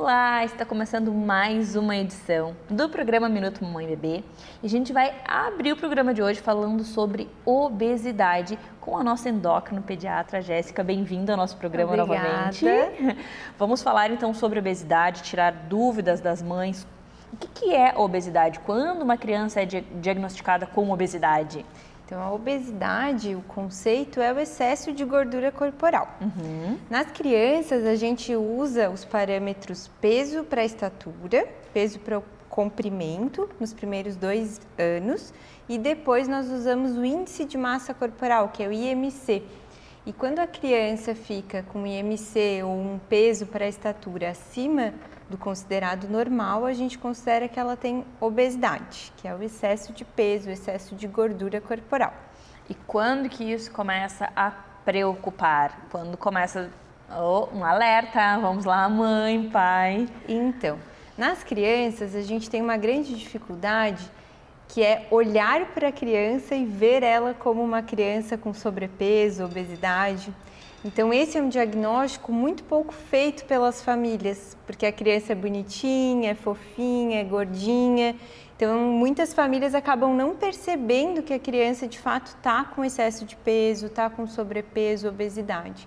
Olá, está começando mais uma edição do programa Minuto Mamãe Bebê e a gente vai abrir o programa de hoje falando sobre obesidade com a nossa endócrino pediatra Jéssica. Bem-vinda ao nosso programa. Obrigada. Novamente. Vamos falar então sobre obesidade, tirar dúvidas das mães. O que é obesidade? Quando uma criança é diagnosticada com obesidade? Então, a obesidade, o conceito é o excesso de gordura corporal. Nas crianças, a gente usa os parâmetros peso para a estatura, peso para o comprimento, nos primeiros 2 anos, e depois nós usamos o índice de massa corporal, que é o IMC. E quando a criança fica com IMC ou um peso para a estatura acima do considerado normal, a gente considera que ela tem obesidade, que é o excesso de peso, o excesso de gordura corporal. E quando que isso começa a preocupar? Quando começa um alerta, vamos lá, mãe, pai. Então, nas crianças a gente tem uma grande dificuldade que é olhar para a criança e ver ela como uma criança com sobrepeso, obesidade. Então, esse é um diagnóstico muito pouco feito pelas famílias, porque a criança é bonitinha, é fofinha, é gordinha. Então, muitas famílias acabam não percebendo que a criança, de fato, está com excesso de peso, está com sobrepeso, obesidade.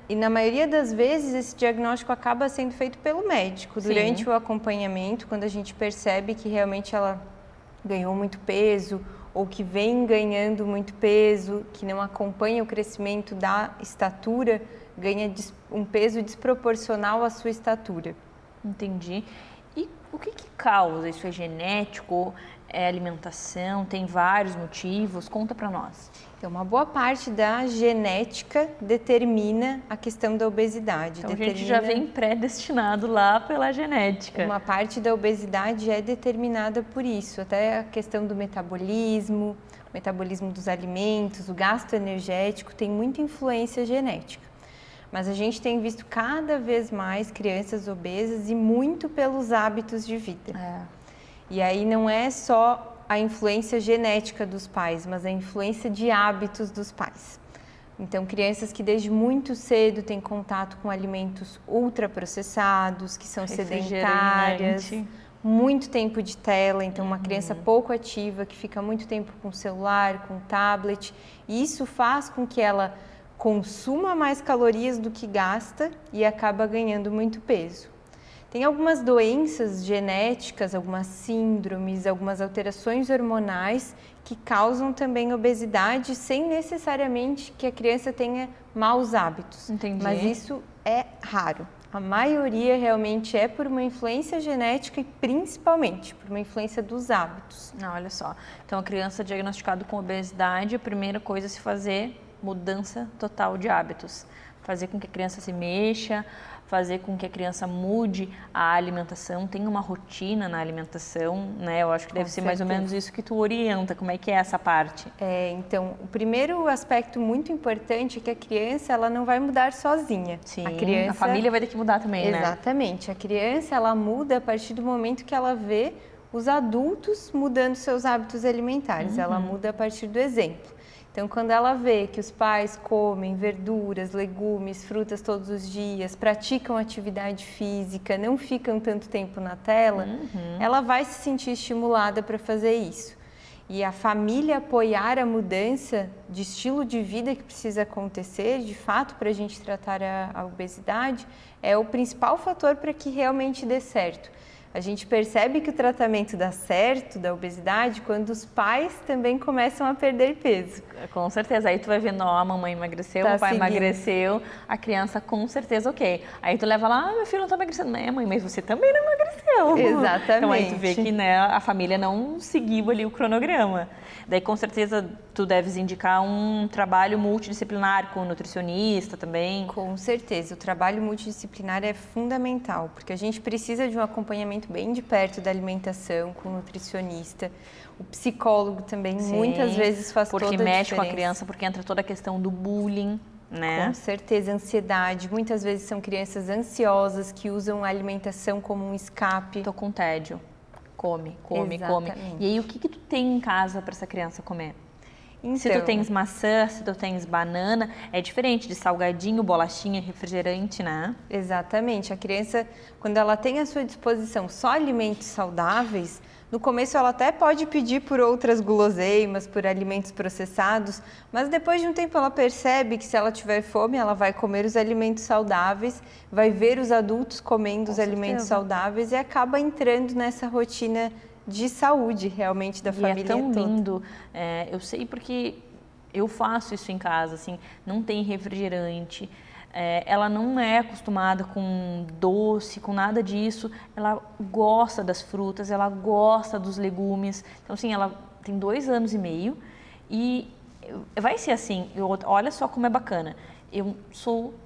E na maioria das vezes, esse diagnóstico acaba sendo feito pelo médico. Sim. Durante o acompanhamento, quando a gente percebe que realmente ela ganhou muito peso, ou que vem ganhando muito peso, que não acompanha o crescimento da estatura, ganha um peso desproporcional à sua estatura. Entendi. E o que causa? Isso é genético? É alimentação? Tem vários motivos? Conta pra nós. Então, uma boa parte da genética determina a questão da obesidade. Então, a gente já vem predestinado lá pela genética. Uma parte da obesidade é determinada por isso, até a questão do metabolismo, o metabolismo dos alimentos, o gasto energético tem muita influência genética. Mas a gente tem visto cada vez mais crianças obesas e muito pelos hábitos de vida. E aí não é só a influência genética dos pais, mas a influência de hábitos dos pais. Então, crianças que desde muito cedo têm contato com alimentos ultraprocessados, que são sedentárias, muito tempo de tela, então uma criança pouco ativa, que fica muito tempo com celular, com tablet, e isso faz com que ela consuma mais calorias do que gasta e acaba ganhando muito peso. Tem algumas doenças genéticas, algumas síndromes, algumas alterações hormonais que causam também obesidade sem necessariamente que a criança tenha maus hábitos. Entendi. Mas isso é raro. A maioria realmente é por uma influência genética e principalmente por uma influência dos hábitos. Olha só. Então, a criança diagnosticada com obesidade, a primeira coisa a se fazer, mudança total de hábitos. Fazer com que a criança se mexa, fazer com que a criança mude a alimentação, tenha uma rotina na alimentação, né? Eu acho que deve ser mais ou menos isso que tu orienta. Como é que é essa parte? Então, o primeiro aspecto muito importante é que a criança, ela não vai mudar sozinha. Sim, a família vai ter que mudar também, né? Exatamente. A criança, ela muda a partir do momento que ela vê os adultos mudando seus hábitos alimentares. Ela muda a partir do exemplo. Então, quando ela vê que os pais comem verduras, legumes, frutas todos os dias, praticam atividade física, não ficam tanto tempo na tela, ela vai se sentir estimulada para fazer isso. E a família apoiar a mudança de estilo de vida que precisa acontecer, de fato, para a gente tratar a obesidade, é o principal fator para que realmente dê certo. A gente percebe que o tratamento dá certo da obesidade quando os pais também começam a perder peso. Com certeza. Aí tu vai vendo, ó, a mamãe emagreceu, Tá o pai seguindo. emagreceu, a criança com certeza ok. Aí tu leva lá, meu filho não tá emagrecendo. Né, mãe, mas você também não emagreceu. Exatamente. Então aí tu vê que, né, a família não seguiu ali o cronograma. Daí com certeza tu deves indicar um trabalho multidisciplinar com nutricionista também. Com certeza, o trabalho multidisciplinar é fundamental, porque a gente precisa de um acompanhamento bem de perto da alimentação, com o nutricionista. O psicólogo também muitas vezes faz toda a diferença. Porque mexe com a criança, porque entra toda a questão do bullying, né? Com certeza, ansiedade. Muitas vezes são crianças ansiosas que usam a alimentação como um escape. Tô com tédio. Come. Exatamente. E aí, o que tu tem em casa para essa criança comer? Então, se tu tens maçã, se tu tens banana, é diferente de salgadinho, bolachinha, refrigerante, né? exatamente. A criança, quando ela tem à sua disposição só alimentos saudáveis, no começo ela até pode pedir por outras guloseimas, por alimentos processados, mas depois de um tempo ela percebe que se ela tiver fome, ela vai comer os alimentos saudáveis, vai ver os adultos comendo os alimentos saudáveis e acaba entrando nessa rotina de saúde realmente da família toda. E é tão lindo, eu sei porque eu faço isso em casa, assim, não tem refrigerante, ela não é acostumada com doce, com nada disso, ela gosta das frutas, ela gosta dos legumes, então assim, ela tem 2 anos e meio e vai ser assim, olha só como é bacana, eu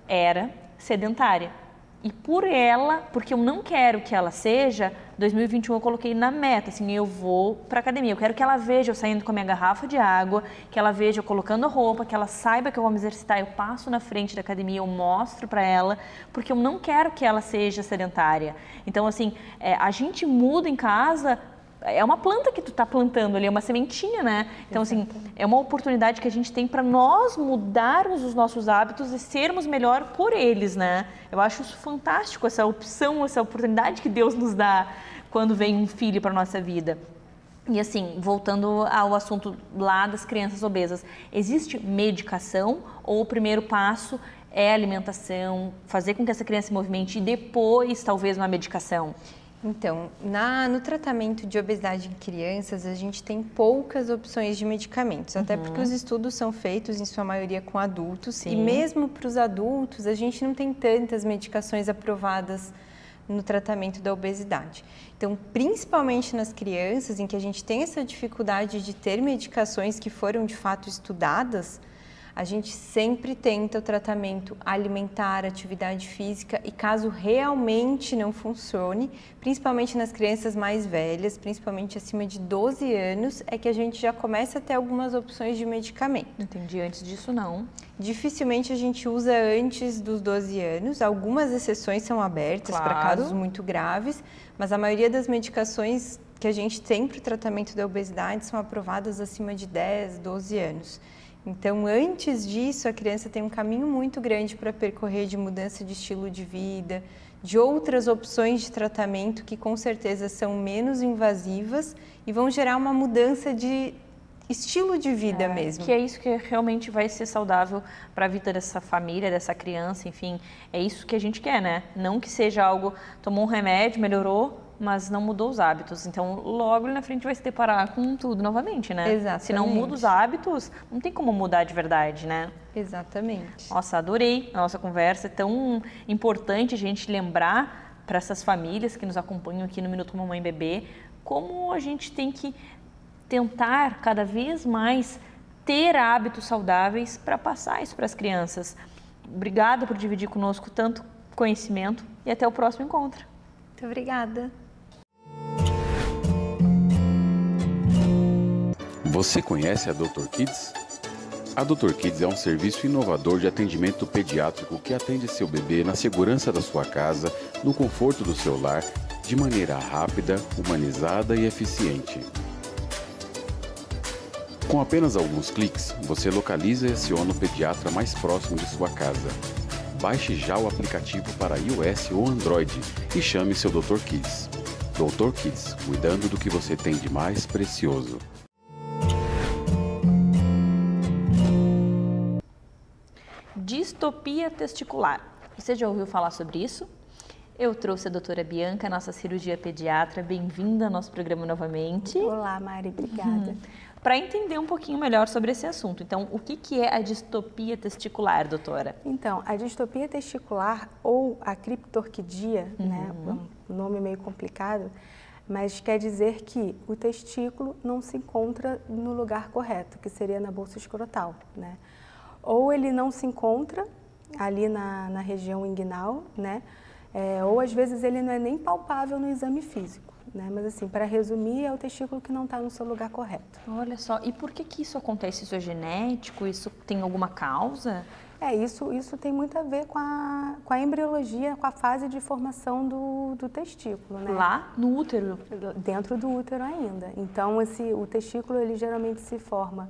era sedentária. E por ela, porque eu não quero que ela seja, 2021 eu coloquei na meta, assim, eu vou pra academia. Eu quero que ela veja eu saindo com a minha garrafa de água, que ela veja eu colocando a roupa, que ela saiba que eu vou me exercitar. Eu passo na frente da academia, eu mostro pra ela, porque eu não quero que ela seja sedentária. Então, assim, a gente muda em casa. É uma planta que tu tá plantando ali, é uma sementinha, né? Então, assim, é uma oportunidade que a gente tem para nós mudarmos os nossos hábitos e sermos melhor por eles, né? Eu acho isso fantástico, essa opção, essa oportunidade que Deus nos dá quando vem um filho para nossa vida. E assim, voltando ao assunto lá das crianças obesas, existe medicação ou o primeiro passo é alimentação, fazer com que essa criança se movimente e depois talvez uma medicação? Então, no tratamento de obesidade em crianças, a gente tem poucas opções de medicamentos, até porque os estudos são feitos, em sua maioria, com adultos. Sim. E mesmo para os adultos, a gente não tem tantas medicações aprovadas no tratamento da obesidade. Então, principalmente nas crianças, em que a gente tem essa dificuldade de ter medicações que foram, de fato, estudadas, a gente sempre tenta o tratamento alimentar, atividade física e caso realmente não funcione, principalmente nas crianças mais velhas, principalmente acima de 12 anos, é que a gente já começa a ter algumas opções de medicamento. Entendi, antes disso não. Dificilmente a gente usa antes dos 12 anos, algumas exceções são abertas para casos muito graves, mas a maioria das medicações que a gente tem para o tratamento da obesidade são aprovadas acima de 10, 12 anos. Então, antes disso, a criança tem um caminho muito grande para percorrer de mudança de estilo de vida, de outras opções de tratamento que com certeza são menos invasivas e vão gerar uma mudança de estilo de vida mesmo. Que é isso que realmente vai ser saudável para a vida dessa família, dessa criança, enfim, é isso que a gente quer, né? Não que seja algo, tomou um remédio, melhorou, mas não mudou os hábitos. Então, logo ali na frente vai se deparar com tudo novamente, né? Exatamente. Se não muda os hábitos, não tem como mudar de verdade, né? Exatamente. Nossa, adorei a nossa conversa. É tão importante a gente lembrar para essas famílias que nos acompanham aqui no Minuto Mamãe e Bebê, como a gente tem que tentar cada vez mais ter hábitos saudáveis para passar isso para as crianças. Obrigada por dividir conosco tanto conhecimento e até o próximo encontro. Muito obrigada. Você conhece a Dr. Kids? A Dr. Kids é um serviço inovador de atendimento pediátrico que atende seu bebê na segurança da sua casa, no conforto do seu lar, de maneira rápida, humanizada e eficiente. Com apenas alguns cliques, você localiza e aciona o pediatra mais próximo de sua casa. Baixe já o aplicativo para iOS ou Android e chame seu Dr. Kids. Dr. Kids, cuidando do que você tem de mais precioso. Distopia testicular. Você já ouviu falar sobre isso? Eu trouxe a doutora Bianca, nossa cirurgia pediatra. Bem-vinda ao nosso programa novamente. Olá, Mari, obrigada. Para entender um pouquinho melhor sobre esse assunto. Então, o que é a distopia testicular, doutora? Então, a distopia testicular ou a criptorquidia, né, um nome meio complicado, mas quer dizer que o testículo não se encontra no lugar correto, que seria na bolsa escrotal, né? Ou ele não se encontra ali na região inguinal, né? Ou às vezes ele não é nem palpável no exame físico, né? Mas assim, para resumir, é o testículo que não está no seu lugar correto. Olha só, e por que isso acontece? Isso é genético? Isso tem alguma causa? Isso tem muito a ver com a embriologia, com a fase de formação do testículo, né? Lá no útero? Dentro do útero ainda. Então, o testículo, ele geralmente se forma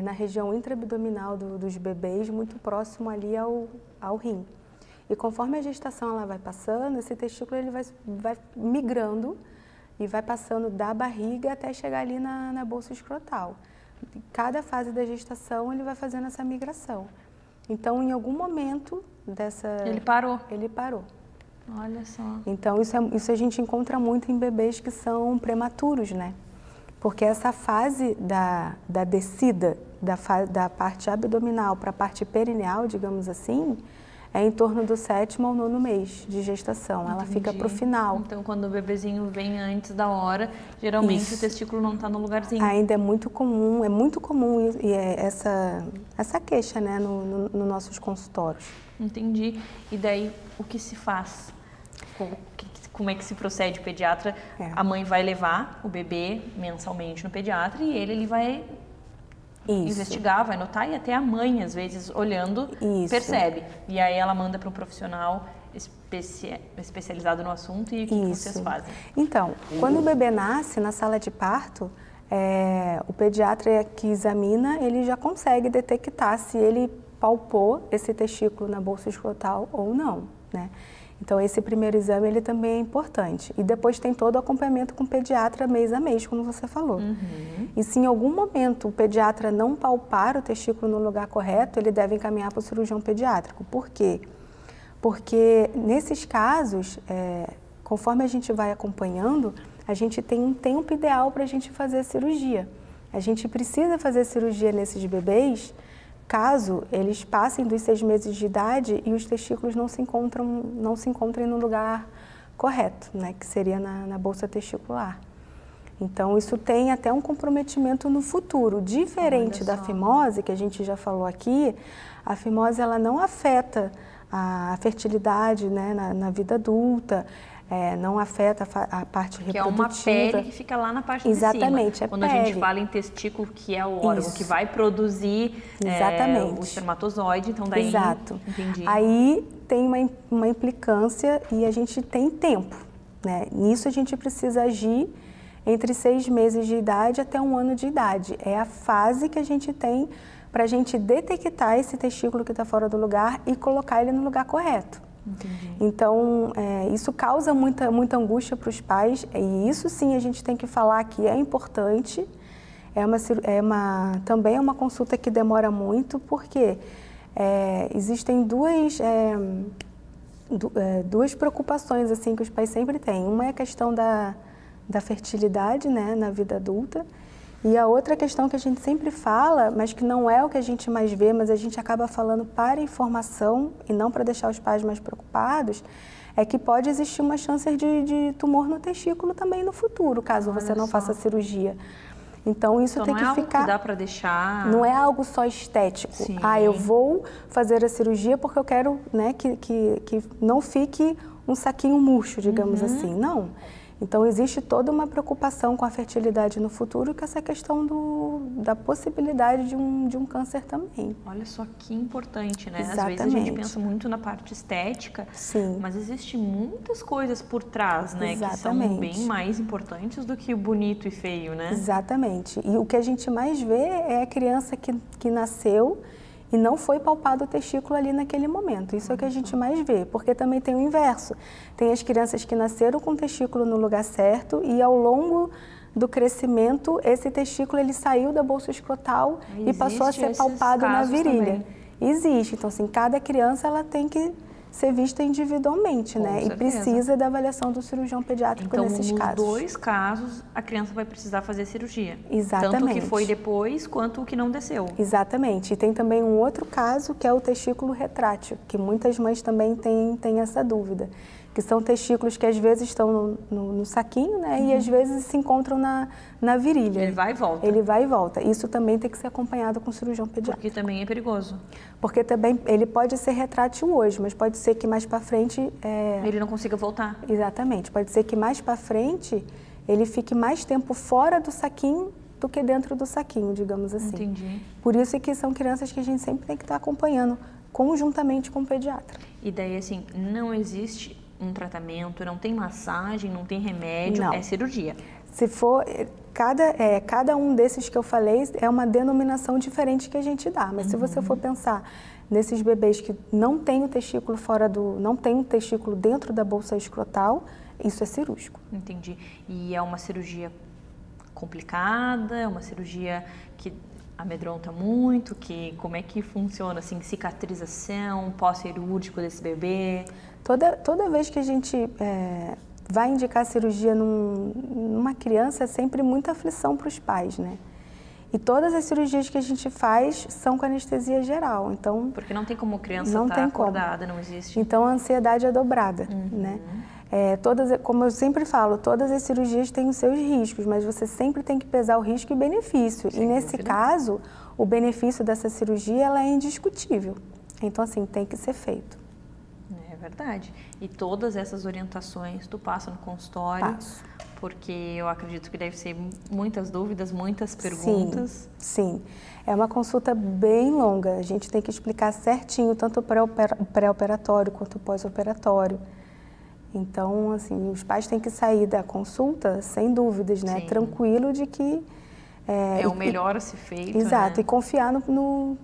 na região intraabdominal dos bebês, muito próximo ali ao rim. E conforme a gestação ela vai passando, esse testículo ele vai migrando e vai passando da barriga até chegar ali na bolsa escrotal. Cada fase da gestação ele vai fazendo essa migração. Então, em algum momento dessa... Ele parou? Ele parou. Olha só. Então, isso a gente encontra muito em bebês que são prematuros, né? Porque essa fase da descida da parte abdominal para a parte perineal, digamos assim, é em torno do 7º ao 9º mês de gestação. Entendi. Ela fica para o final. Então, quando o bebezinho vem antes da hora, geralmente o testículo não está no lugarzinho. Ainda é muito comum e essa queixa, né, nos nossos consultórios. Entendi. E daí, o que se faz? Como é que se procede? O pediatra, a mãe vai levar o bebê mensalmente no pediatra e ele vai investigar, vai notar, e até a mãe, às vezes, olhando, percebe. E aí ela manda para um profissional especializado no assunto. E o que vocês fazem? Então, quando o bebê nasce na sala de parto, o pediatra que examina, ele já consegue detectar se ele palpou esse testículo na bolsa escrotal ou não, né? Então, esse primeiro exame, ele também é importante. E depois tem todo o acompanhamento com o pediatra mês a mês, como você falou. Uhum. E se em algum momento o pediatra não palpar o testículo no lugar correto, ele deve encaminhar para o cirurgião pediátrico. Por quê? Porque nesses casos, conforme a gente vai acompanhando, a gente tem um tempo ideal para a gente fazer a cirurgia. A gente precisa fazer cirurgia nesses bebês caso eles passem dos 6 meses de idade e os testículos não se encontrem no lugar correto, né, que seria na bolsa testicular. Então, isso tem até um comprometimento no futuro, diferente da fimose, que a gente já falou aqui. A fimose ela não afeta a fertilidade, né, na vida adulta. Não afeta a parte reprodutiva. Que é uma pele que fica lá na parte de cima. Exatamente, Quando a gente fala em testículo, que é o órgão que vai produzir o espermatozoide, então daí... Exato. Entendi. Aí tem uma implicância e a gente tem tempo, né? Nisso a gente precisa agir entre 6 meses de idade até 1 ano de idade. É a fase que a gente tem para a gente detectar esse testículo que está fora do lugar e colocar ele no lugar correto. Entendi. Então, isso causa muita angústia para os pais e isso sim a gente tem que falar que é importante. Também é uma consulta que demora muito porque existem duas preocupações assim, que os pais sempre têm. Uma é a questão da fertilidade, né, na vida adulta. E a outra questão que a gente sempre fala, mas que não é o que a gente mais vê, mas a gente acaba falando para informação e não para deixar os pais mais preocupados, é que pode existir uma chance de tumor no testículo também no futuro, caso você não faça cirurgia. Então, isso tem que ficar... Não é algo que dá para deixar... Não é algo só estético. Sim. Eu vou fazer a cirurgia porque eu quero, né, que não fique um saquinho murcho, digamos assim. Não. Então, existe toda uma preocupação com a fertilidade no futuro e com essa questão da possibilidade de um câncer também. Olha só que importante, né? Exatamente. Às vezes a gente pensa muito na parte estética, sim, mas existem muitas coisas por trás, né? Exatamente. Que são bem mais importantes do que o bonito e feio, né? Exatamente. E o que a gente mais vê é a criança que nasceu e não foi palpado o testículo ali naquele momento. Isso é o que a gente mais vê, porque também tem o inverso. Tem as crianças que nasceram com o testículo no lugar certo e ao longo do crescimento, esse testículo ele saiu da bolsa escrotal e passou a ser palpado na virilha. Também. Existe. Então, assim, cada criança ela tem que ser vista individualmente, né? certeza. E precisa da avaliação do cirurgião pediátrico nesses casos. Então, nos 2 casos, a criança vai precisar fazer cirurgia. Exatamente. Tanto o que foi depois, quanto o que não desceu. Exatamente. E tem também um outro caso, que é o testículo retrátil, que muitas mães também têm essa dúvida. Que são testículos que às vezes estão no saquinho, né? E às vezes se encontram na virilha. Ele vai e volta. Ele vai e volta. Isso também tem que ser acompanhado com o cirurgião pediátrico. Porque também é perigoso. Porque também ele pode ser retrátil hoje, mas pode ser que mais para frente... Ele não consiga voltar. Exatamente. Pode ser que mais para frente ele fique mais tempo fora do saquinho do que dentro do saquinho, digamos assim. Entendi. Por isso é que são crianças que a gente sempre tem que estar acompanhando conjuntamente com o pediatra. E daí, assim, não existe um tratamento, não tem massagem, não tem remédio, não. É cirurgia. Se for, cada um desses que eu falei é uma denominação diferente que a gente dá. Mas se você for pensar nesses bebês que não têm o testículo não tem o testículo dentro da bolsa escrotal, isso é cirúrgico. Entendi. E é uma cirurgia complicada? É uma cirurgia que amedronta muito? Como é que funciona, assim, cicatrização, pós-cirúrgico desse bebê? Toda vez que a gente vai indicar cirurgia numa criança, é sempre muita aflição para os pais, né? E todas as cirurgias que a gente faz são com anestesia geral, então... Porque não tem como criança estar acordada, não existe. Então, a ansiedade é dobrada, né? Como eu sempre falo, todas as cirurgias têm os seus riscos, mas você sempre tem que pesar o risco e benefício. E nesse caso, o benefício dessa cirurgia, ela é indiscutível. Então, assim, tem que ser feito. É verdade. E todas essas orientações tu passa no consultório? Passo. Porque eu acredito que deve ser muitas dúvidas, muitas perguntas. Sim. É uma consulta bem longa. A gente tem que explicar certinho, tanto o pré-operatório quanto o pós-operatório. Então, assim, os pais têm que sair da consulta sem dúvidas, né? Sim. Tranquilo de que... É o melhor a ser feito, Exato, né? e confiar no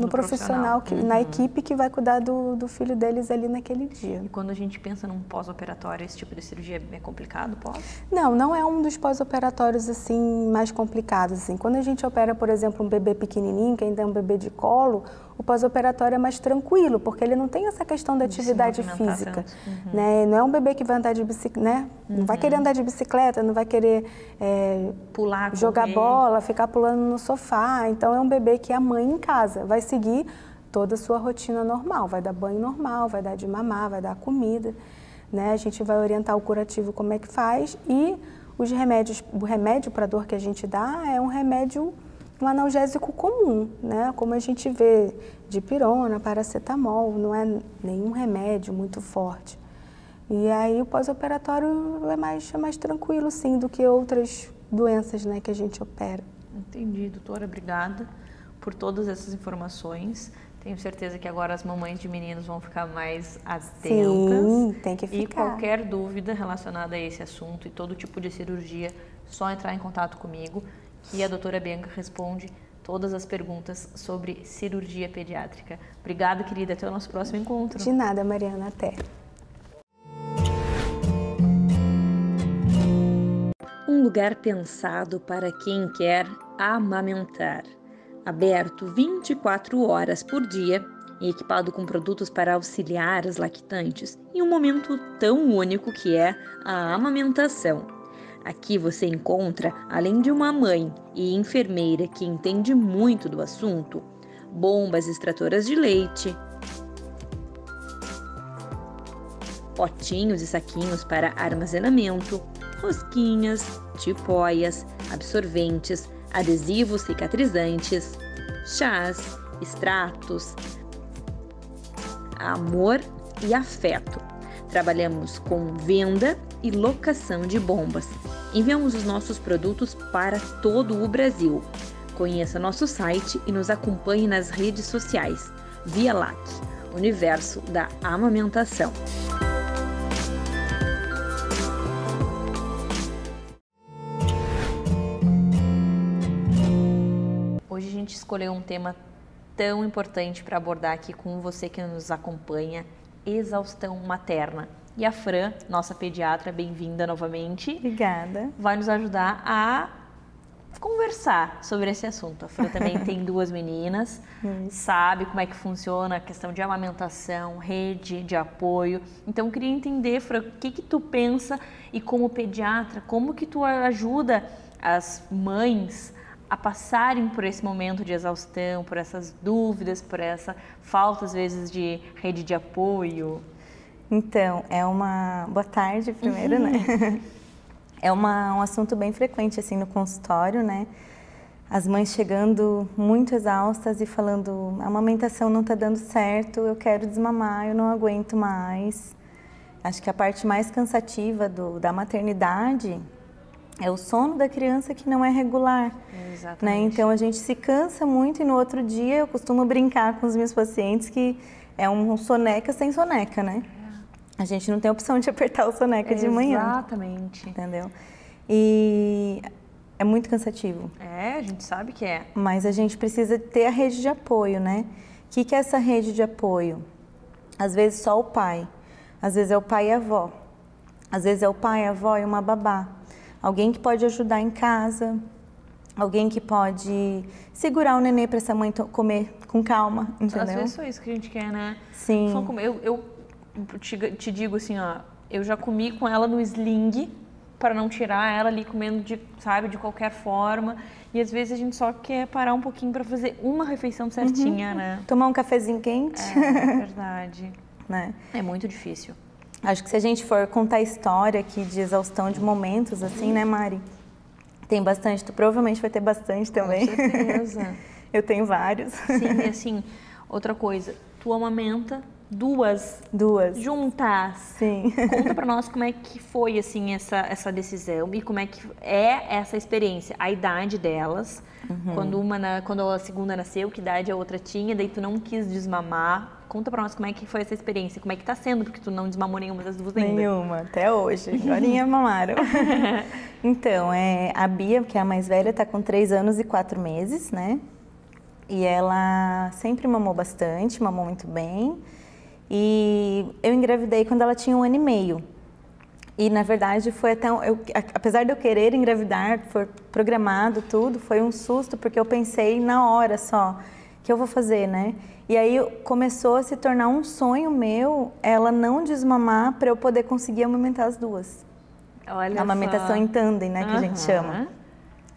profissional, na equipe que vai cuidar do filho deles ali naquele dia. E quando a gente pensa num pós-operatório, esse tipo de cirurgia é complicado, pós? Não é um dos pós-operatórios, assim, mais complicados, assim. Quando a gente opera, por exemplo, um bebê pequenininho, que ainda é um bebê de colo, o pós-operatório é mais tranquilo, porque ele não tem essa questão da atividade física, né? Não é um bebê que vai andar de bicicleta, né? Não vai querer andar de bicicleta, não vai querer pular, jogar bola, ficar pulando no sofá. Então, é um bebê que a mãe em casa vai seguir toda a sua rotina normal, vai dar banho normal, vai dar de mamar, vai dar comida, né? A gente vai orientar o curativo como é que faz e os remédios, o remédio para dor que a gente dá é um analgésico comum, né? Como a gente vê, dipirona, paracetamol, não é nenhum remédio muito forte. E aí o pós-operatório é mais tranquilo, sim, do que outras doenças, né, que a gente opera. Entendi, doutora, obrigada por todas essas informações. Tenho certeza que agora as mamães de meninos vão ficar mais atentas. Sim, tem que ficar. E qualquer dúvida relacionada a esse assunto e todo tipo de cirurgia, só entrar em contato comigo, que a doutora Bianca responde todas as perguntas sobre cirurgia pediátrica. Obrigada, querida. Até o nosso próximo encontro. De nada, Mariana. Até. Um lugar pensado para quem quer amamentar. Aberto 24 horas por dia e equipado com produtos para auxiliar as lactantes em um momento tão único que é a amamentação. Aqui você encontra, além de uma mãe e enfermeira que entende muito do assunto, bombas extratoras de leite, potinhos e saquinhos para armazenamento, rosquinhas, tipóias, absorventes, adesivos cicatrizantes, chás, extratos, amor e afeto. Trabalhamos com venda e locação de bombas. Enviamos os nossos produtos para todo o Brasil. Conheça nosso site e nos acompanhe nas redes sociais. Via LAC, Universo da Amamentação. Hoje a gente escolheu um tema tão importante para abordar aqui com você que nos acompanha, exaustão materna. E a Fran, nossa pediatra, bem-vinda novamente. Obrigada. Vai nos ajudar a conversar sobre esse assunto. A Fran também tem 2 meninas, sabe como é que funciona a questão de amamentação, rede de apoio. Então, eu queria entender, Fran, o que tu pensa e como pediatra, como que tu ajuda as mães a passarem por esse momento de exaustão, por essas dúvidas, por essa falta, às vezes, de rede de apoio? Então, boa tarde primeiro, né? É um assunto bem frequente, assim, no consultório, né? As mães chegando muito exaustas e falando, a amamentação não está dando certo, eu quero desmamar, eu não aguento mais. Acho que a parte mais cansativa da maternidade é o sono da criança que não é regular. Exatamente. Né? Então, a gente se cansa muito e no outro dia eu costumo brincar com os meus pacientes que é um soneca sem soneca, né? A gente não tem opção de apertar o soneca de manhã. Exatamente. Entendeu? E é muito cansativo. A gente sabe que é. Mas a gente precisa ter a rede de apoio, né? O que é essa rede de apoio? Às vezes só o pai, às vezes é o pai e a avó, às vezes é o pai, a avó e uma babá. Alguém que pode ajudar em casa, alguém que pode segurar o nenê para essa mãe comer com calma, entendeu? Às vezes é isso que a gente quer, né? Sim. Eu te digo assim, ó, eu já comi com ela no sling para não tirar ela ali comendo de qualquer forma. E às vezes a gente só quer parar um pouquinho para fazer uma refeição certinha, né? Tomar um cafezinho quente. É verdade. Né? É muito difícil. Acho que se a gente for contar história aqui de exaustão de momentos, assim, né, Mari? Tem bastante. Tu provavelmente vai ter bastante também. Com certeza. Eu tenho vários. Sim, e assim, outra coisa. Tu amamenta duas juntas. Sim. Conta pra nós como é que foi, assim, essa decisão e como é que é essa experiência. A idade delas, quando a segunda nasceu, que idade a outra tinha, daí tu não quis desmamar. Conta pra nós como é que foi essa experiência, como é que tá sendo, porque tu não desmamou nenhuma das duas ainda. Nenhuma, até hoje. Agorinha mamaram. Então, a Bia, que é a mais velha, tá com 3 anos e 4 meses, né? E ela sempre mamou bastante, mamou muito bem. E eu engravidei quando ela tinha 1 ano e meio. E, na verdade, foi até... apesar de eu querer engravidar, foi programado tudo, foi um susto, porque eu pensei na hora só, que eu vou fazer, né? E aí começou a se tornar um sonho meu, ela não desmamar para eu poder conseguir amamentar as duas. Olha a amamentação em tandem, né, que a gente chama.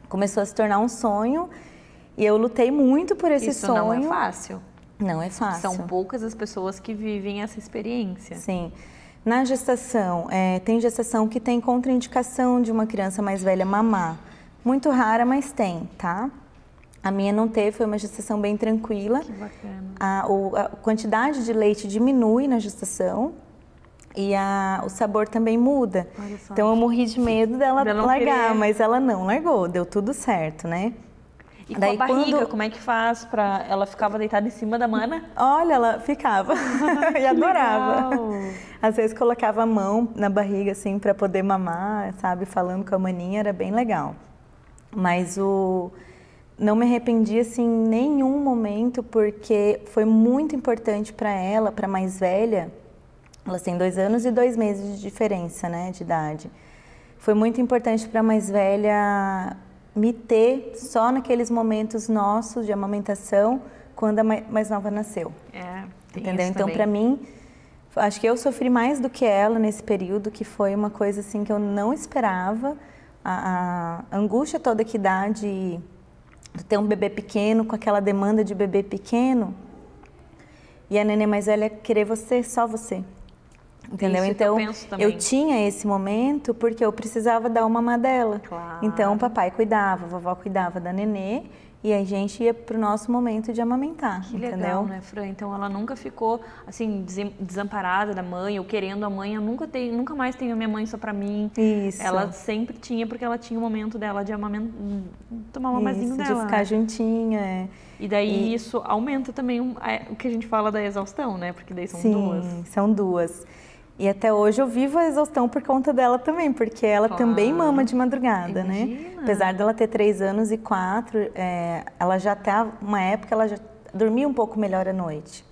Começou a se tornar um sonho e eu lutei muito por esse sonho. Isso não é fácil. Não é fácil. São poucas as pessoas que vivem essa experiência. Sim. Na gestação, tem gestação que tem contraindicação de uma criança mais velha mamar. Muito rara, mas tem, tá? A minha não teve, foi uma gestação bem tranquila. Que bacana. A quantidade de leite diminui na gestação e o sabor também muda. Olha só. Então eu morri de medo dela largar, querer. mas ela não largou, deu tudo certo, né? E daí, com a barriga, como é que faz pra... Ela ficava deitada em cima da mana? Olha, ela ficava e adorava. Legal. Às vezes colocava a mão na barriga assim para poder mamar, sabe? Falando com a maninha, era bem legal. Mas não me arrependi assim em nenhum momento, porque foi muito importante para ela, para a mais velha. Elas têm 2 anos e 2 meses de diferença, né, de idade. Foi muito importante para a mais velha me ter só naqueles momentos nossos de amamentação, quando a mais nova nasceu. Entendeu? Então, para mim, acho que eu sofri mais do que ela nesse período, que foi uma coisa assim que eu não esperava. A angústia toda que dá de ter um bebê pequeno, com aquela demanda de bebê pequeno, e a neném mais velha querer só você. Entendeu? Isso então, eu tinha esse momento porque eu precisava dar uma mamar dela. Claro. Então, o papai cuidava, a vovó cuidava da nenê e a gente ia pro nosso momento de amamentar. Que entendeu? legal, né, Fran? Então, ela nunca ficou, assim, desamparada da mãe ou querendo a mãe. Eu nunca mais tenho a minha mãe só pra mim. Isso. Ela sempre tinha, porque ela tinha o momento dela de tomar o mamazinho dela. De ficar juntinha, E daí isso aumenta também o que a gente fala da exaustão, né? Porque daí são duas. Sim, são duas. E até hoje eu vivo a exaustão por conta dela também, porque ela também mama de madrugada, né? Apesar dela ter 3 anos e 4, ela já tá, uma época, ela já dormia um pouco melhor à noite.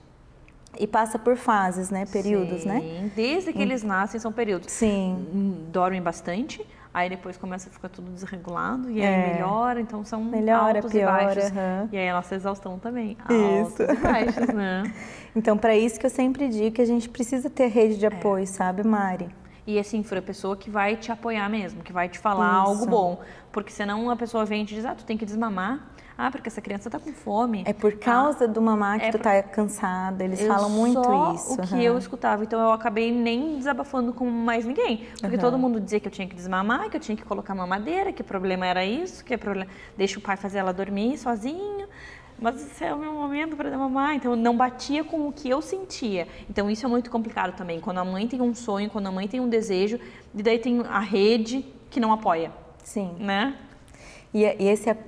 E passa por fases, né? Períodos, Sim. né? Desde que eles nascem são períodos. Sim. Dormem bastante, aí depois começa a ficar tudo desregulado, e aí melhora, então são altos pior, e baixos. Uhum. E aí a nossa exaustão também, Isso. altos e baixos, né? Então, para isso que eu sempre digo que a gente precisa ter rede de apoio, sabe, Mari? E assim, for a pessoa que vai te apoiar mesmo, que vai te falar algo bom. Porque senão a pessoa vem e te diz, tu tem que desmamar. Porque essa criança tá com fome. É por causa do mamar que tu tá cansada, eles falam muito isso. O que eu escutava, então eu acabei nem desabafando com mais ninguém. Porque todo mundo dizia que eu tinha que desmamar, que eu tinha que colocar mamadeira, que o problema era isso, que é problema... deixa o pai fazer ela dormir sozinho. Mas esse é o meu momento para mamar, então não batia com o que eu sentia. Então isso é muito complicado também, quando a mãe tem um sonho, quando a mãe tem um desejo, e daí tem a rede que não apoia. Sim. Né? E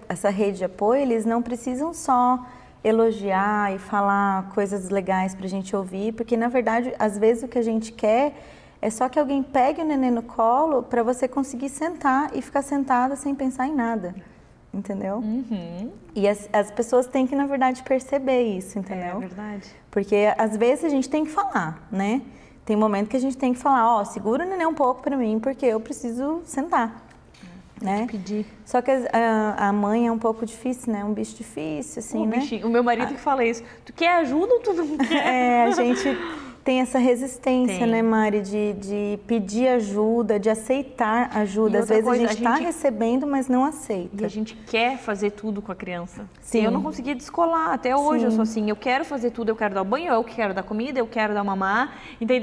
essa rede de apoio, eles não precisam só elogiar e falar coisas legais para a gente ouvir, porque na verdade, às vezes o que a gente quer É só que alguém pegue o neném no colo para você conseguir sentar e ficar sentada sem pensar em nada, entendeu? E as pessoas têm que, na verdade, perceber isso, entendeu? É verdade. Porque às vezes a gente tem que falar, né? Tem momento que a gente tem que falar, ó, segura o neném um pouco para mim, porque eu preciso sentar, né? Pedir. Só que a mãe é um pouco difícil, né? Um bicho difícil, assim, né? O meu marido que fala isso. Tu quer ajuda ou tu não quer? A gente tem essa resistência, né, Mari, de pedir ajuda, de aceitar ajuda. Às vezes a gente está recebendo, mas não aceita. E a gente quer fazer tudo com a criança. Sim. E eu não conseguia descolar. Até hoje eu sou assim, eu quero fazer tudo, eu quero dar o banho, eu quero dar comida, eu quero dar mamar. Então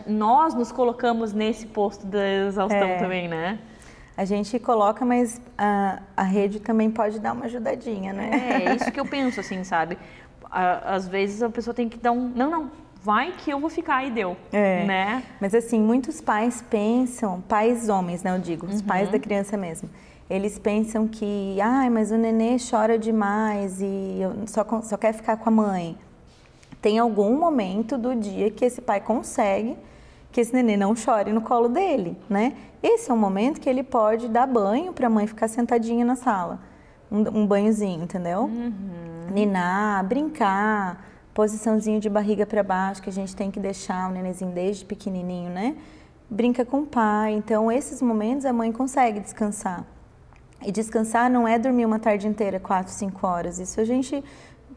nós nos colocamos nesse posto da exaustão também, né? A gente coloca, mas a rede também pode dar uma ajudadinha, né? É isso que eu penso, assim, sabe? Às vezes a pessoa tem que dar um... Não, vai que eu vou ficar e deu, né? Mas assim, muitos pais pensam, pais homens, né, eu digo, os pais da criança mesmo, eles pensam que, mas o nenê chora demais e só quer ficar com a mãe. Tem algum momento do dia que esse pai consegue que esse nenê não chore no colo dele, né? Esse é um momento que ele pode dar banho para a mãe ficar sentadinha na sala, um banhozinho, entendeu? Ninar, brincar, posiçãozinho de barriga para baixo, que a gente tem que deixar o nenenzinho desde pequenininho, né? Brinca com o pai. Então, esses momentos a mãe consegue descansar. E descansar não é dormir uma tarde inteira, 4, 5 horas. Isso a gente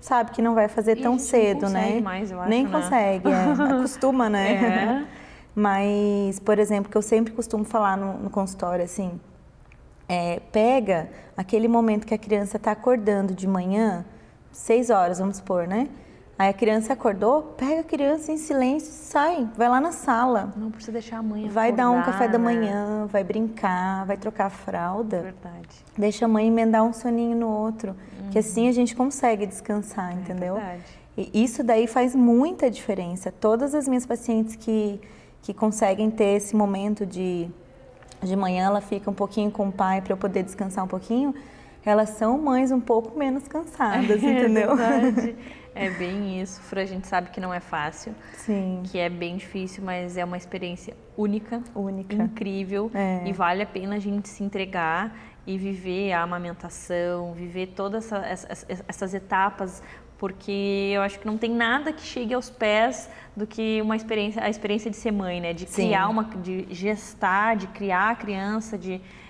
sabe que não vai fazer tão cedo, né? Mais, eu acho, nem né? consegue, acostuma, né? Mas, por exemplo, que eu sempre costumo falar no consultório, assim, pega aquele momento que a criança está acordando de manhã, 6 horas, vamos supor, né? Aí a criança acordou, pega a criança em silêncio, sai, vai lá na sala. Não precisa deixar a mãe vai acordar, dar um café da né? manhã, vai brincar, vai trocar a fralda. Verdade. Deixa a mãe emendar um soninho no outro, que assim a gente consegue descansar, entendeu? Verdade. E isso daí faz muita diferença. Todas as minhas pacientes que conseguem ter esse momento de manhã, ela fica um pouquinho com o pai para eu poder descansar um pouquinho, elas são mães um pouco menos cansadas, entendeu? Verdade. É bem isso, Fran, a gente sabe que não é fácil, Sim. que é bem difícil, mas é uma experiência única, incrível, e vale a pena a gente se entregar e viver a amamentação, viver todas essas etapas, porque eu acho que não tem nada que chegue aos pés do que a experiência de ser mãe, né? De criar de gestar, de criar a criança,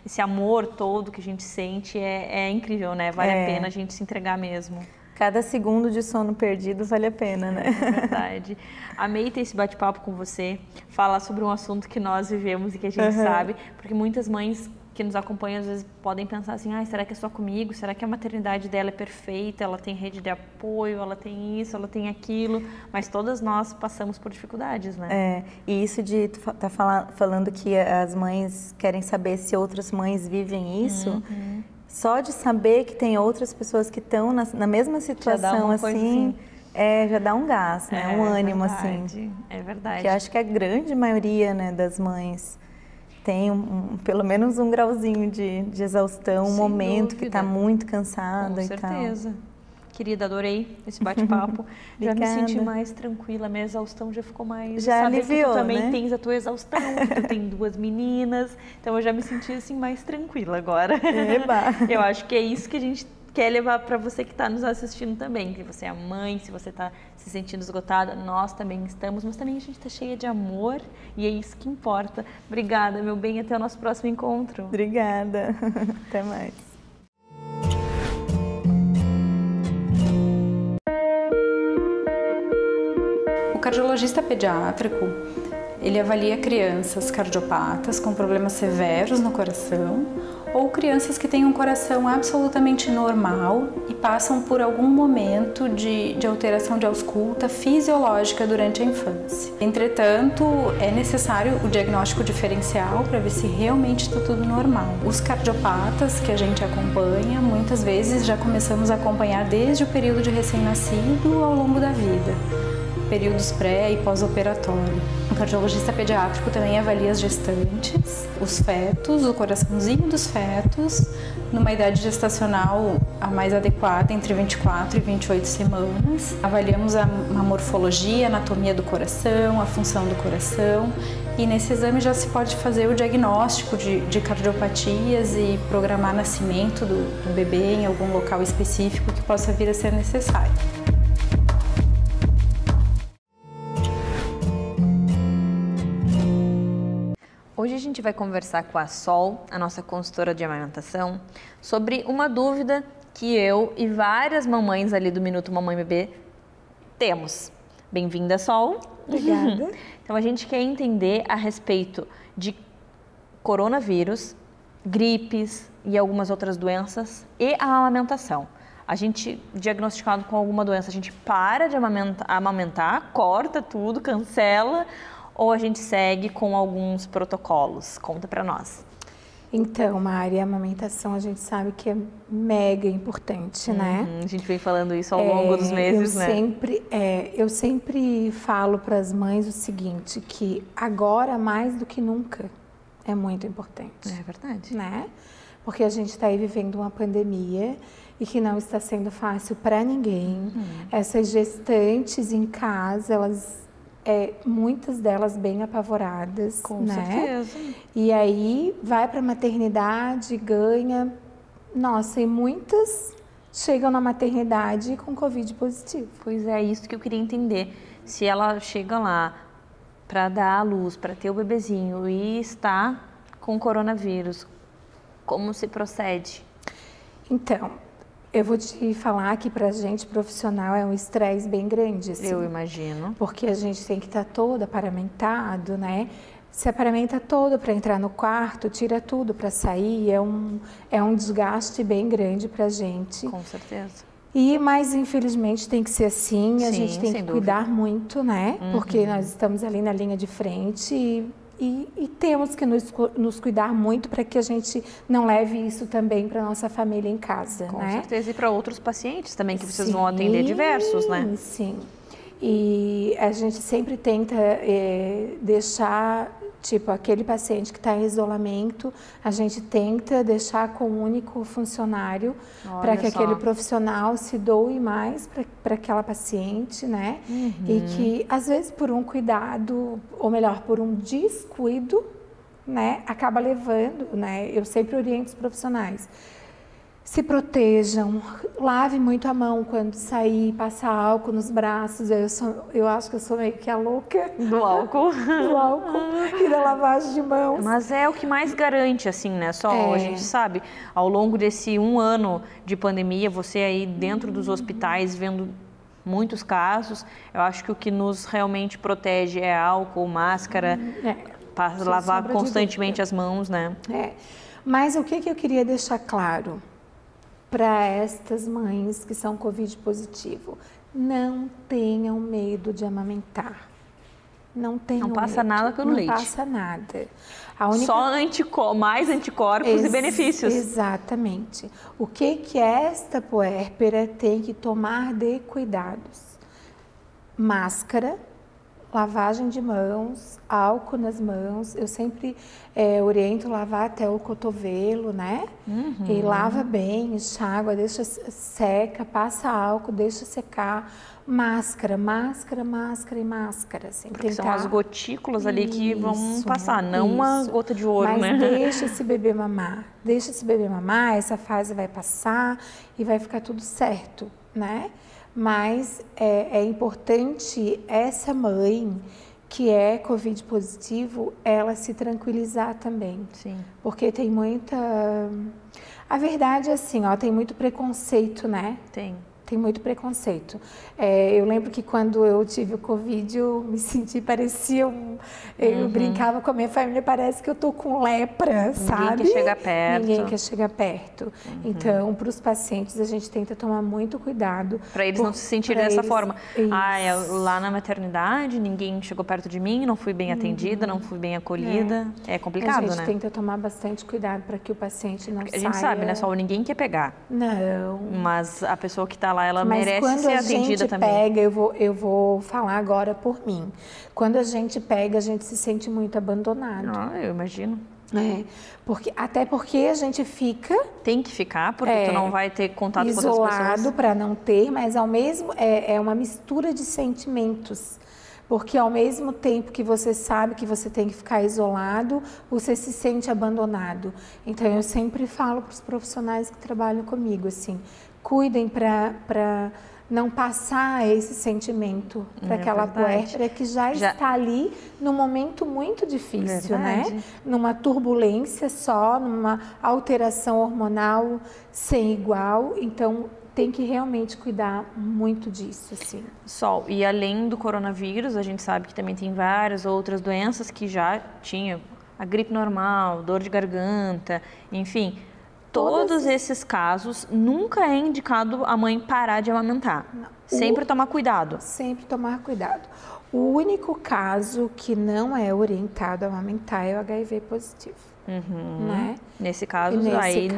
esse amor todo que a gente sente é incrível, né? Vale a pena a gente se entregar mesmo. Cada segundo de sono perdido vale a pena, né? É verdade. Amei ter esse bate-papo com você, falar sobre um assunto que nós vivemos e que a gente sabe, porque muitas mães que nos acompanham às vezes podem pensar assim, será que é só comigo? Será que a maternidade dela é perfeita? Ela tem rede de apoio, ela tem isso, ela tem aquilo, mas todas nós passamos por dificuldades, né? E isso de tá falando que as mães querem saber se outras mães vivem isso, só de saber que tem outras pessoas que estão na mesma situação, assim, já dá um gás, né? Um ânimo, assim. É verdade. Que acho que a grande maioria, né, das mães tem pelo menos um grauzinho de exaustão, um momento que está muito cansada e tal. Com certeza. Querida, adorei esse bate-papo. Já me senti mais tranquila, minha exaustão já ficou mais... Já aliviou, que tu também né? tens a tua exaustão, tu tem 2 meninas, então eu já me senti assim mais tranquila agora. Eba. Eu acho que é isso que a gente quer levar para você que está nos assistindo também, que você é mãe, se você está se sentindo esgotada, nós também estamos, mas também a gente está cheia de amor e é isso que importa. Obrigada, meu bem, até o nosso próximo encontro. Obrigada, até mais. O cardiologista pediátrico, ele avalia crianças cardiopatas com problemas severos no coração ou crianças que têm um coração absolutamente normal e passam por algum momento de alteração de ausculta fisiológica durante a infância. Entretanto, é necessário o diagnóstico diferencial para ver se realmente está tudo normal. Os cardiopatas que a gente acompanha, muitas vezes já começamos a acompanhar desde o período de recém-nascido ao longo da vida. Períodos pré e pós-operatório. O cardiologista pediátrico também avalia as gestantes, os fetos, o coraçãozinho dos fetos, numa idade gestacional a mais adequada, entre 24 e 28 semanas. Avaliamos a morfologia, a anatomia do coração, a função do coração, e nesse exame já se pode fazer o diagnóstico de cardiopatias e programar nascimento do bebê em algum local específico que possa vir a ser necessário. Hoje a gente vai conversar com a Sol, a nossa consultora de amamentação, sobre uma dúvida que eu e várias mamães ali do Minuto Mamãe Bebê temos. Bem-vinda, Sol. Obrigada. Então a gente quer entender a respeito de coronavírus, gripes e algumas outras doenças e a amamentação. A gente, diagnosticado com alguma doença, a gente para de amamentar, corta tudo, cancela, ou a gente segue com alguns protocolos? Conta pra nós. Então, Mari, a amamentação a gente sabe que é mega importante, né? A gente vem falando isso ao longo dos meses, né? Eu sempre falo para as mães o seguinte, que agora mais do que nunca é muito importante. É verdade. Né? Porque a gente está aí vivendo uma pandemia e que não está sendo fácil para ninguém. Essas gestantes em casa, muitas delas bem apavoradas, Com né? certeza. E aí vai para a maternidade, ganha. Nossa, e muitas chegam na maternidade com Covid positivo. Pois é, isso que eu queria entender. Se ela chega lá para dar à luz, para ter o bebezinho e está com coronavírus, como se procede? Então, eu vou te falar que para a gente profissional é um estresse bem grande, assim. Eu imagino. Porque a gente tem que estar todo aparamentado, né? Se aparamenta todo para entrar no quarto, tira tudo para sair, é um desgaste bem grande para a gente. Com certeza. Mas infelizmente tem que ser assim, a gente tem que cuidar muito, né? Porque nós estamos ali na linha de frente e temos que nos cuidar muito para que a gente não leve isso também para nossa família em casa, Com né? certeza, e para outros pacientes também, que vocês vão atender diversos, né? Sim, e a gente sempre tenta deixar, tipo, aquele paciente que está em isolamento, a gente tenta deixar com um único funcionário para que aquele profissional se doe mais para aquela paciente, né? E que, às vezes, por um cuidado, ou melhor, por um descuido, né, acaba levando, né? Eu sempre oriento os profissionais. Se protejam, lave muito a mão quando sair, passa álcool nos braços. Eu acho que eu sou meio que a louca do álcool e da lavagem de mãos. Mas é o que mais garante, assim, né? A gente sabe, ao longo desse 1 ano de pandemia, você aí dentro dos hospitais vendo muitos casos, eu acho que o que nos realmente protege é álcool, máscara, para lavar constantemente as mãos, né? Mas o que eu queria deixar claro para estas mães que são Covid positivo? Não tenham medo de amamentar. Não tenham medo. Não passa nada pelo leite. Não passa nada. Só mais anticorpos e benefícios. Exatamente. O que esta puérpera tem que tomar de cuidados? Máscara, lavagem de mãos, álcool nas mãos. Eu sempre oriento lavar até o cotovelo, né? E lava bem, enxágua, deixa seca, passa álcool, deixa secar. Máscara, máscara, máscara e máscara. Assim, porque são as gotículas ali que vão passar, não uma gota de ouro, mas né? Mas deixa esse bebê mamar. Deixa esse bebê mamar, essa fase vai passar e vai ficar tudo certo, né? Mas é importante essa mãe que é Covid positivo, ela se tranquilizar também. Sim. Porque tem muita... A verdade é assim, tem muito preconceito, né? Tem muito preconceito. Eu lembro que quando eu tive o Covid, eu me senti, parecia eu brincava com a minha família, parece que eu tô com lepra, sabe? Ninguém quer chegar perto. Ninguém quer chegar perto. Então, para os pacientes, a gente tenta tomar muito cuidado. Para eles não se sentirem dessa forma. Lá na maternidade, ninguém chegou perto de mim, não fui bem atendida, não fui bem acolhida. É complicado, né? A gente tenta tomar bastante cuidado para que o paciente não saia... A gente sabe, né? Só ninguém quer pegar. Não. Mas a pessoa que está falar, ela Mas merece quando ser a atendida gente também. pega, eu vou falar agora por mim. Quando a gente pega, a gente se sente muito abandonado. Eu imagino. Até porque a gente fica Tem que ficar, porque tu não vai ter contato com outras pessoas. isolado para não ter, mas ao mesmo é uma mistura de sentimentos. Porque ao mesmo tempo que você sabe que você tem que ficar isolado, você se sente abandonado. Então eu sempre falo para os profissionais que trabalham comigo assim, cuidem para não passar esse sentimento para aquela puérpera que já está ali num momento muito difícil, né? Numa turbulência só, numa alteração hormonal sem igual. Então tem que realmente cuidar muito disso, assim. Sol, e além do coronavírus, a gente sabe que também tem várias outras doenças que já tinha, a gripe normal, dor de garganta, enfim, todos esses casos nunca é indicado a mãe parar de amamentar. Não. Sempre tomar cuidado. Sempre tomar cuidado. O único caso que não é orientado a amamentar é o HIV positivo, né? Nesse caso, aí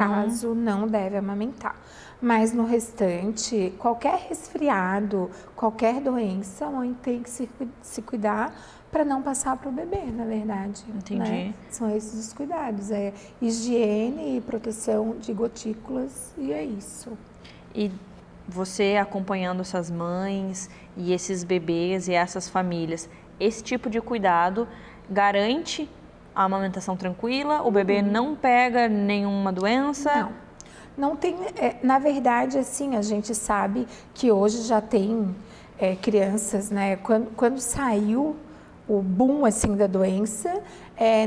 não deve amamentar. Mas no restante, qualquer resfriado, qualquer doença, a mãe tem que se cuidar para não passar para o bebê, na verdade. Entendi. Né? São esses os cuidados, higiene e proteção de gotículas, e é isso. E você acompanhando essas mães e esses bebês e essas famílias, esse tipo de cuidado garante a amamentação tranquila? O bebê não pega nenhuma doença? Não tem, na verdade, assim, a gente sabe que hoje já tem crianças, né? Quando saiu o boom, assim, da doença,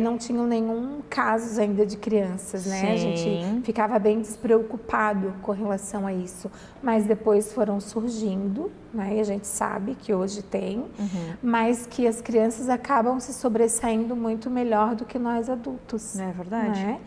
não tinham nenhum casos ainda de crianças, né? Sim. A gente ficava bem despreocupado com relação a isso. Mas depois foram surgindo, né? E a gente sabe que hoje tem, mas que as crianças acabam se sobressaindo muito melhor do que nós adultos. É verdade. Né?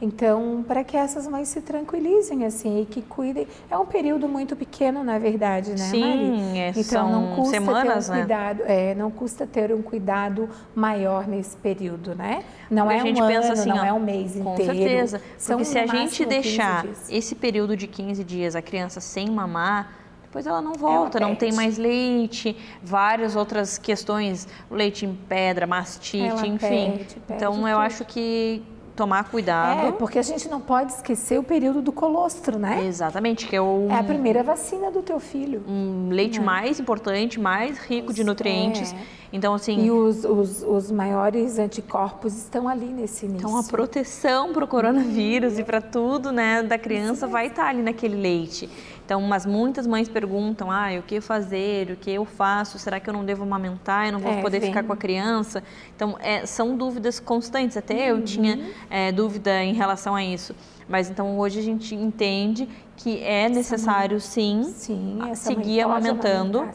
Então, para que essas mães se tranquilizem, assim, e que cuidem. É um período muito pequeno, na verdade, né, Sim, Mari? Então, são não custa semanas, ter um cuidado, não custa ter um cuidado maior nesse período, né? Não Porque é a gente um pensa ano, assim, não é um mês com inteiro. certeza. São Porque se a no gente máximo 15 deixar dias. esse período de 15 dias, a criança sem mamar, depois ela não volta, não tem mais leite, várias outras questões, leite em pedra, mastite, Ela enfim. perde Então, eu tudo. acho que tomar cuidado. Porque a gente não pode esquecer o período do colostro, né? Exatamente, que é É a primeira vacina do teu filho. um leite mais importante, mais rico de nutrientes. Então, assim... E os maiores anticorpos estão ali nesse início. Então, a proteção para o coronavírus e para tudo, né, da criança vai estar ali naquele leite. Então, mas muitas mães perguntam, o que fazer, o que eu faço, será que eu não devo amamentar, eu não vou poder ficar com a criança? Então, são dúvidas constantes, até eu tinha dúvida em relação a isso. Mas, então, hoje a gente entende que é necessário, sim seguir amamentando,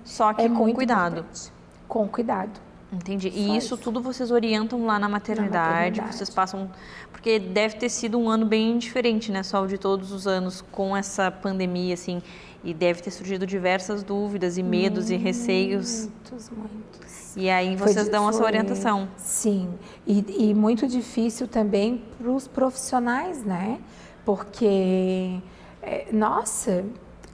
só que com cuidado. Importante. Com cuidado. Entendi. E isso tudo vocês orientam lá na maternidade, vocês passam... Porque deve ter sido um ano bem diferente, né, Sol, de todos os anos com essa pandemia, assim, e deve ter surgido diversas dúvidas e medos e receios. Muitos. E aí vocês dão essa orientação. Sim. E muito difícil também para os profissionais, né? Porque,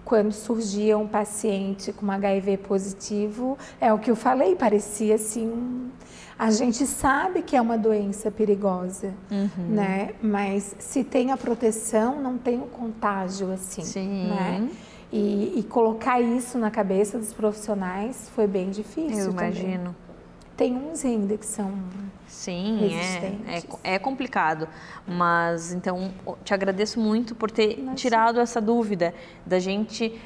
quando surgia um paciente com HIV positivo, é o que eu falei, parecia assim, a gente sabe que é uma doença perigosa, né? Mas se tem a proteção, não tem o contágio assim, né? E colocar isso na cabeça dos profissionais foi bem difícil. Eu imagino. Também. Tem uns ainda que são resistentes. É complicado, mas então te agradeço muito por ter tirado essa dúvida da gente,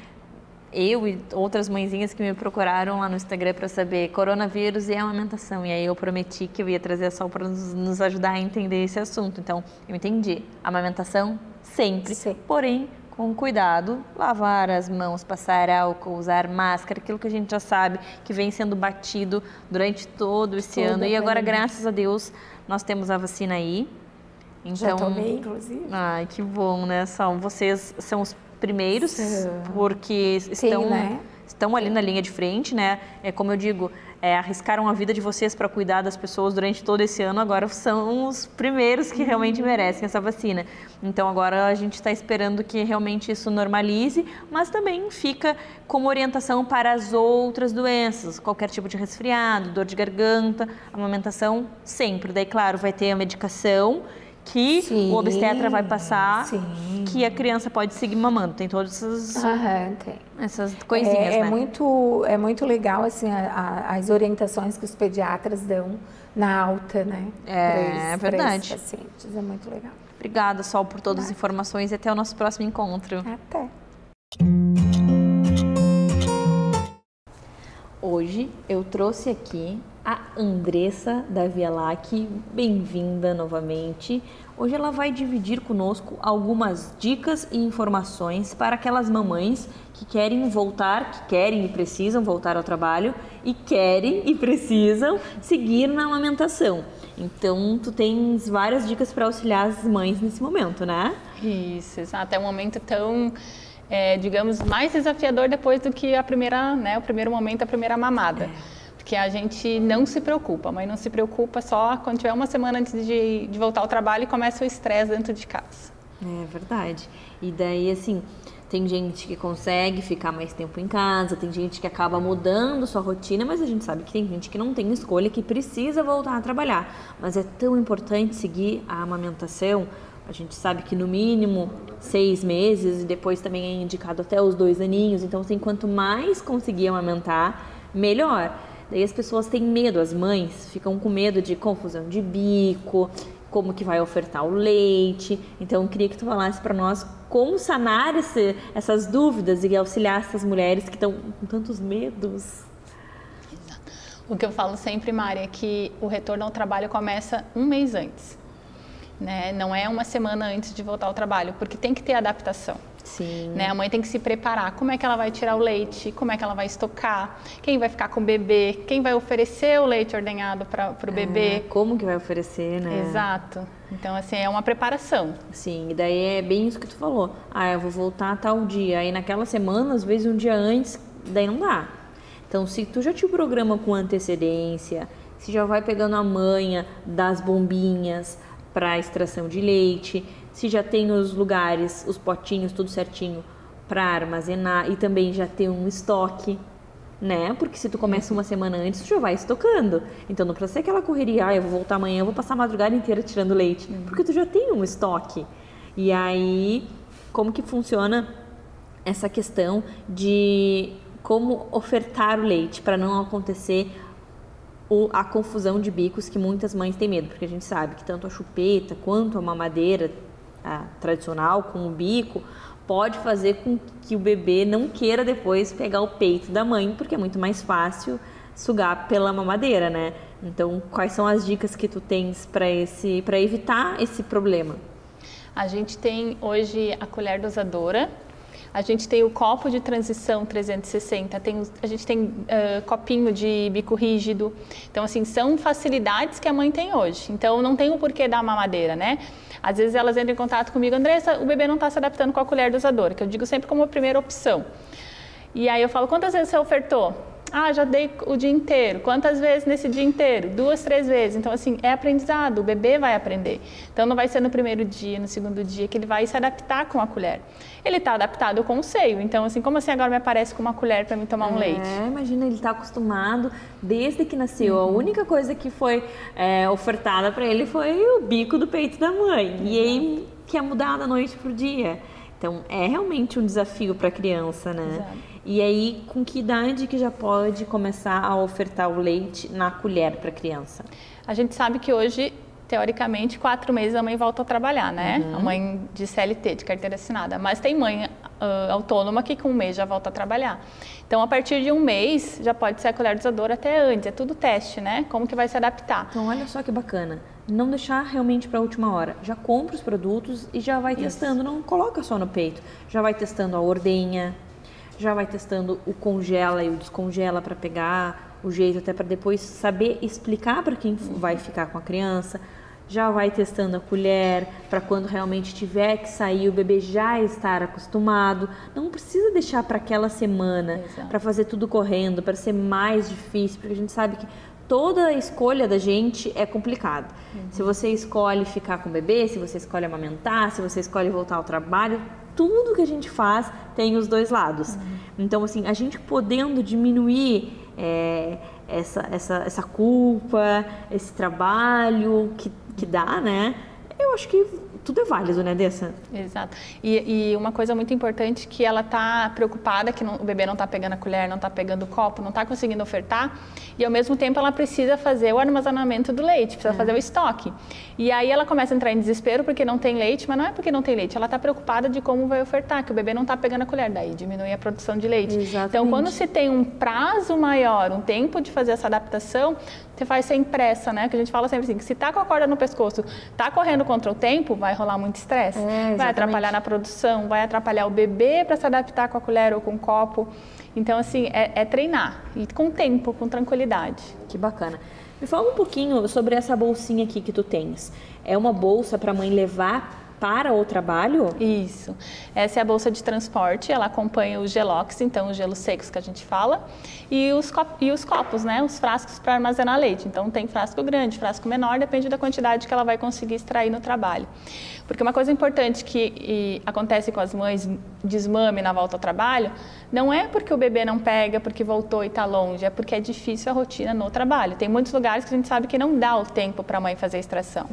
eu e outras mãezinhas que me procuraram lá no Instagram para saber coronavírus e amamentação, e aí eu prometi que eu ia trazer a Sol para nos ajudar a entender esse assunto. Então eu entendi, amamentação sempre, porém com cuidado, lavar as mãos, passar álcool, usar máscara, aquilo que a gente já sabe que vem sendo batido durante todo esse ano. E agora, graças a Deus, nós temos a vacina aí. Então, já tomei, inclusive. Ai, que bom, né? Vocês são os primeiros, porque estão ali na linha de frente, né? Como eu digo, arriscaram a vida de vocês para cuidar das pessoas durante todo esse ano, agora são os primeiros que realmente merecem essa vacina. Então agora a gente está esperando que realmente isso normalize, mas também fica como orientação para as outras doenças, qualquer tipo de resfriado, dor de garganta, amamentação sempre. Daí, claro, vai ter a medicação que o obstetra vai passar, que a criança pode seguir mamando. Tem todas essas coisinhas, né? É muito legal, assim, as orientações que os pediatras dão na alta, né? É verdade. Para esses pacientes. É muito legal. Obrigada, Sol, por todas as informações e até o nosso próximo encontro. Até. Hoje eu trouxe aqui a Andressa da Vialac, bem-vinda novamente. Hoje ela vai dividir conosco algumas dicas e informações para aquelas mamães que querem e precisam voltar ao trabalho e querem e precisam seguir na amamentação. Então, tu tens várias dicas para auxiliar as mães nesse momento, né? Isso, exato. É um momento tão, digamos, mais desafiador depois do que a primeira, né, o primeiro momento, a primeira mamada. Porque a gente não se preocupa, a mãe não se preocupa só quando tiver uma semana antes de voltar ao trabalho e começa o estresse dentro de casa. É verdade. E daí, assim, tem gente que consegue ficar mais tempo em casa, tem gente que acaba mudando sua rotina, mas a gente sabe que tem gente que não tem escolha, que precisa voltar a trabalhar. Mas é tão importante seguir a amamentação. A gente sabe que no mínimo 6 meses e depois também é indicado até os 2 aninhos. Então, assim, quanto mais conseguir amamentar, melhor. Daí as pessoas têm medo, as mães ficam com medo de confusão de bico, como que vai ofertar o leite. Então, eu queria que tu falasse para nós como sanar essas dúvidas e auxiliar essas mulheres que estão com tantos medos. O que eu falo sempre, Mari, é que o retorno ao trabalho começa 1 mês antes. Né? Não é uma semana antes de voltar ao trabalho, porque tem que ter adaptação. Sim. Né? A mãe tem que se preparar. Como é que ela vai tirar o leite? Como é que ela vai estocar? Quem vai ficar com o bebê? Quem vai oferecer o leite ordenhado para o bebê? Como que vai oferecer, né? Exato. Então, assim, é uma preparação. Sim, e daí é bem isso que tu falou. Eu vou voltar a tal dia. Aí naquela semana, às vezes um dia antes, daí não dá. Então, se tu já te programa com antecedência, se já vai pegando a manha das bombinhas para extração de leite, se já tem os lugares, os potinhos, tudo certinho para armazenar e também já ter um estoque, né? Porque se tu começa uma semana antes, tu já vai estocando. Então não precisa ser aquela correria, eu vou voltar amanhã, eu vou passar a madrugada inteira tirando leite, porque tu já tem um estoque. E aí, como que funciona essa questão de como ofertar o leite para não acontecer a confusão de bicos que muitas mães têm medo, porque a gente sabe que tanto a chupeta quanto a mamadeira tradicional com o bico pode fazer com que o bebê não queira depois pegar o peito da mãe, porque é muito mais fácil sugar pela mamadeira, né? Então, quais são as dicas que tu tens para evitar esse problema? A gente tem hoje a colher dosadora. A gente tem o copo de transição 360, a gente tem copinho de bico rígido. Então, assim, são facilidades que a mãe tem hoje. Então, não tem o porquê da mamadeira, né? Às vezes elas entram em contato comigo, Andressa, o bebê não está se adaptando com a colher dosadora, que eu digo sempre como a primeira opção. E aí eu falo, quantas vezes você ofertou? Já dei o dia inteiro. Quantas vezes nesse dia inteiro? 2, 3 vezes. Então, assim, é aprendizado, o bebê vai aprender. Então, não vai ser no primeiro dia, no segundo dia, que ele vai se adaptar com a colher. Ele está adaptado com o seio. Então, assim, como assim agora me aparece com uma colher para mim tomar um leite? Imagina, ele está acostumado desde que nasceu. A única coisa que foi ofertada para ele foi o bico do peito da mãe. E aí, quer mudar da noite para o dia. Então, é realmente um desafio para a criança, né? Exato. E aí, com que idade que já pode começar a ofertar o leite na colher para a criança? A gente sabe que hoje, teoricamente, 4 meses a mãe volta a trabalhar, né? A mãe de CLT, de carteira assinada. Mas tem mãe autônoma que com 1 mês já volta a trabalhar. Então, a partir de 1 mês, já pode ser a colher dosadora até antes. É tudo teste, né? Como que vai se adaptar. Então, olha só que bacana. Não deixar realmente para a última hora. Já compra os produtos e já vai testando. Não coloca só no peito. Já vai testando a ordenha. Já vai testando o congela e o descongela para pegar o jeito, até para depois saber explicar para quem vai ficar com a criança. já vai testando a colher, para quando realmente tiver que sair, o bebê já estar acostumado. Não precisa deixar para aquela semana, para fazer tudo correndo, para ser mais difícil, porque a gente sabe que toda a escolha da gente é complicada. Se você escolhe ficar com o bebê, se você escolhe amamentar, se você escolhe voltar ao trabalho, tudo que a gente faz tem os dois lados. Então, assim, a gente podendo diminuir essa culpa, esse trabalho que dá, né? Eu acho que tudo é válido, né, Dessa? Exato. E uma coisa muito importante que ela tá preocupada que o bebê não tá pegando a colher, não tá pegando o copo, não tá conseguindo ofertar, e ao mesmo tempo ela precisa fazer o armazenamento do leite, precisa fazer o estoque. E aí ela começa a entrar em desespero porque não tem leite, mas não é porque não tem leite, ela tá preocupada de como vai ofertar, que o bebê não tá pegando a colher, daí diminui a produção de leite. Exatamente. Então, quando se tem um prazo maior, um tempo de fazer essa adaptação, você faz sem pressa, né? Que a gente fala sempre assim, que se tá com a corda no pescoço, tá correndo contra o tempo, vai rolar muito estresse, vai atrapalhar na produção, vai atrapalhar o bebê para se adaptar com a colher ou com o copo. Então, assim, é treinar e com tempo, com tranquilidade. Que bacana. Me fala um pouquinho sobre essa bolsinha aqui que tu tens. É uma bolsa para a mãe levar para o trabalho? Isso. Essa é a bolsa de transporte, ela acompanha os gelox, então os gelos secos que a gente fala, e os copos, né? Os frascos para armazenar leite. Então tem frasco grande, frasco menor, depende da quantidade que ela vai conseguir extrair no trabalho. Porque uma coisa importante que acontece com as mães desmame na volta ao trabalho, não é porque o bebê não pega, porque voltou e está longe, é porque é difícil a rotina no trabalho. Tem muitos lugares que a gente sabe que não dá o tempo para a mãe fazer a extração.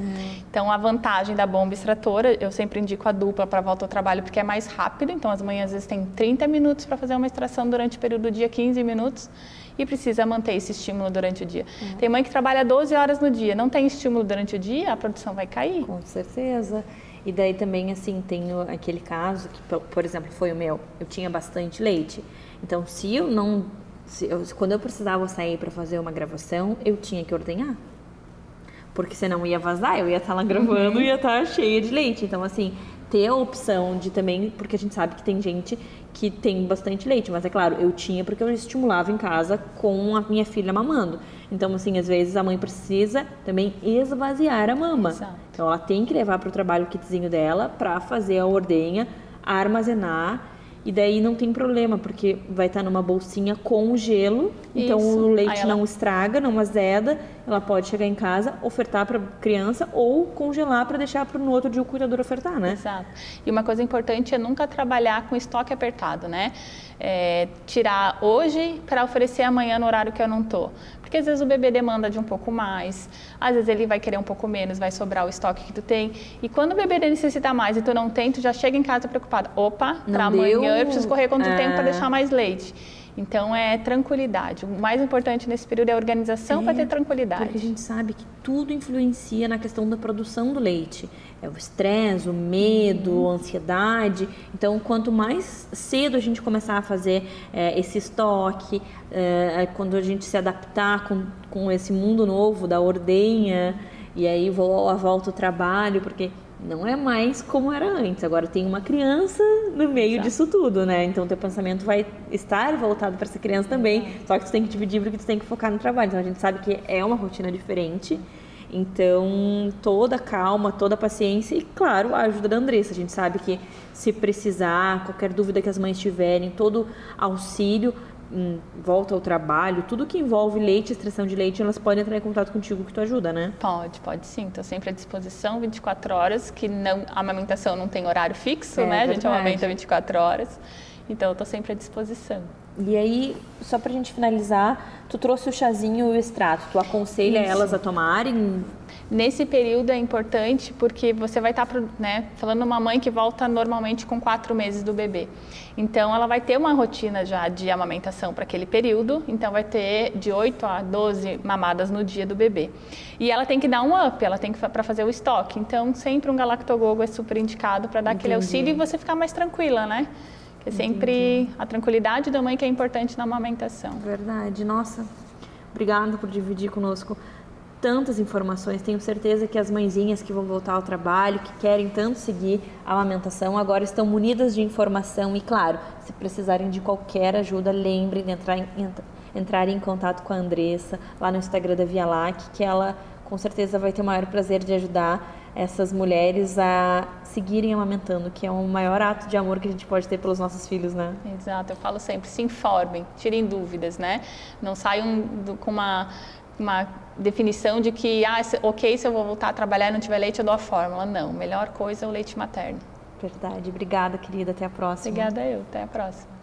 Então a vantagem da bomba extratora, eu sempre indico a dupla para volta ao trabalho porque é mais rápido, então as mães às vezes têm 30 minutos para fazer uma extração durante o período do dia, 15 minutos, e precisa manter esse estímulo durante o dia. Tem mãe que trabalha 12 horas no dia, não tem estímulo durante o dia, a produção vai cair. Com certeza. E daí também, assim, tem aquele caso que, por exemplo, foi o meu. Eu tinha bastante leite. Então, quando eu precisava sair para fazer uma gravação, eu tinha que ordenhar. Porque senão ia vazar, eu ia estar lá gravando e ia estar cheia de leite. Então, assim, ter a opção de também, porque a gente sabe que tem gente que tem bastante leite, mas é claro, eu tinha porque eu estimulava em casa com a minha filha mamando. Então, assim, às vezes a mãe precisa também esvaziar a mama. Exato. Então, ela tem que levar para o trabalho o kitzinho dela para fazer a ordenha, armazenar. E daí não tem problema, porque vai estar numa bolsinha com gelo, então o leite não estraga, não azeda, ela pode chegar em casa, ofertar para a criança ou congelar para deixar para no outro dia o cuidador ofertar, né? Exato. E uma coisa importante é nunca trabalhar com estoque apertado, né? Tirar hoje para oferecer amanhã no horário que eu não tô. Porque às vezes o bebê demanda de um pouco mais, às vezes ele vai querer um pouco menos, vai sobrar o estoque que tu tem. E quando o bebê necessita mais e tu não tem, tu já chega em casa preocupada. Opa, para amanhã eu preciso correr quanto tempo para deixar mais leite. Então, é tranquilidade. O mais importante nesse período é a organização para ter tranquilidade. Porque a gente sabe que tudo influencia na questão da produção do leite. É o estresse, o medo, a ansiedade. Então, quanto mais cedo a gente começar a fazer esse estoque, quando a gente se adaptar com esse mundo novo da ordenha, e aí a volta ao trabalho, porque não é mais como era antes, agora tem uma criança no meio disso tudo, né? Então, teu pensamento vai estar voltado para essa criança também, só que tu tem que dividir porque tu tem que focar no trabalho. Então, a gente sabe que é uma rotina diferente, então, toda a calma, toda a paciência e, claro, a ajuda da Andressa. A gente sabe que se precisar, qualquer dúvida que as mães tiverem, todo auxílio, volta ao trabalho, tudo que envolve leite, extração de leite, elas podem entrar em contato contigo que tu ajuda, né? Pode sim. Estou sempre à disposição, 24 horas, que a amamentação não tem horário fixo, né? A gente amamenta 24 horas, então eu estou sempre à disposição. E aí, só pra gente finalizar, tu trouxe o chazinho e o extrato, tu aconselha elas a tomarem? Nesse período é importante porque você vai estar, falando uma mãe que volta normalmente com 4 meses do bebê. Então, ela vai ter uma rotina já de amamentação para aquele período, então vai ter de 8 a 12 mamadas no dia do bebê. E ela tem que dar um up, ela tem que para fazer o estoque. Então, sempre um galactogogo é super indicado para dar aquele auxílio e você ficar mais tranquila, né? Que é sempre a tranquilidade da mãe que é importante na amamentação. Verdade. Nossa, obrigada por dividir conosco tantas informações. Tenho certeza que as mãezinhas que vão voltar ao trabalho, que querem tanto seguir a amamentação, agora estão munidas de informação e, claro, se precisarem de qualquer ajuda, lembrem de entrar em contato com a Andressa, lá no Instagram da Via Lac, que ela com certeza vai ter o maior prazer de ajudar essas mulheres a seguirem amamentando, que é o maior ato de amor que a gente pode ter pelos nossos filhos, né? Exato, eu falo sempre, se informem, tirem dúvidas, né? Não saiam com uma definição de que, ok, se eu vou voltar a trabalhar e não tiver leite, eu dou a fórmula. Não, a melhor coisa é o leite materno. Verdade. Obrigada, querida. Até a próxima. Obrigada eu. Até a próxima.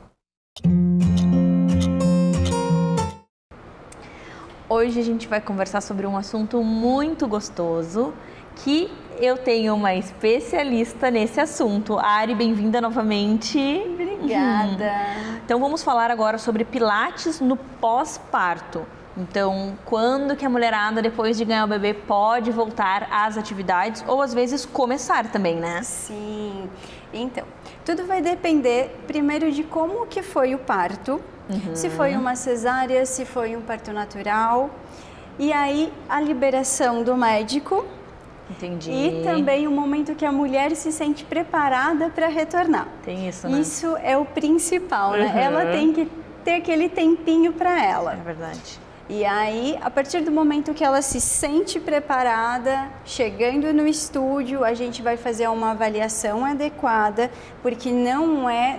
Hoje a gente vai conversar sobre um assunto muito gostoso, que eu tenho uma especialista nesse assunto. Ari, bem-vinda novamente. Obrigada. Então vamos falar agora sobre pilates no pós-parto. Então, quando que a mulherada, depois de ganhar o bebê, pode voltar às atividades ou às vezes começar também, né? Sim. Então, tudo vai depender primeiro de como que foi o parto, se foi uma cesárea, se foi um parto natural, e aí a liberação do médico. Entendi. E também o momento que a mulher se sente preparada para retornar. Tem isso, né? Isso é o principal, né? Ela tem que ter aquele tempinho para ela. É verdade. E aí, a partir do momento que ela se sente preparada, chegando no estúdio, a gente vai fazer uma avaliação adequada, porque não é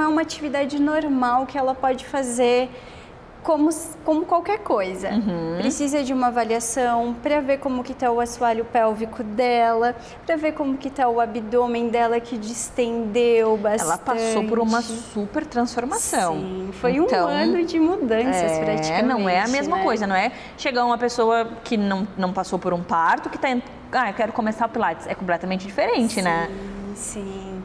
uma atividade normal que ela pode fazer como qualquer coisa. Precisa de uma avaliação para ver como que está o assoalho pélvico dela, para ver como que está o abdômen dela, que distendeu bastante. Ela passou por uma super transformação. Sim, foi um ano de mudanças praticamente. Não é a mesma coisa, não é chegar uma pessoa que não passou por um parto, que está eu quero começar o Pilates. É completamente diferente, né? Sim.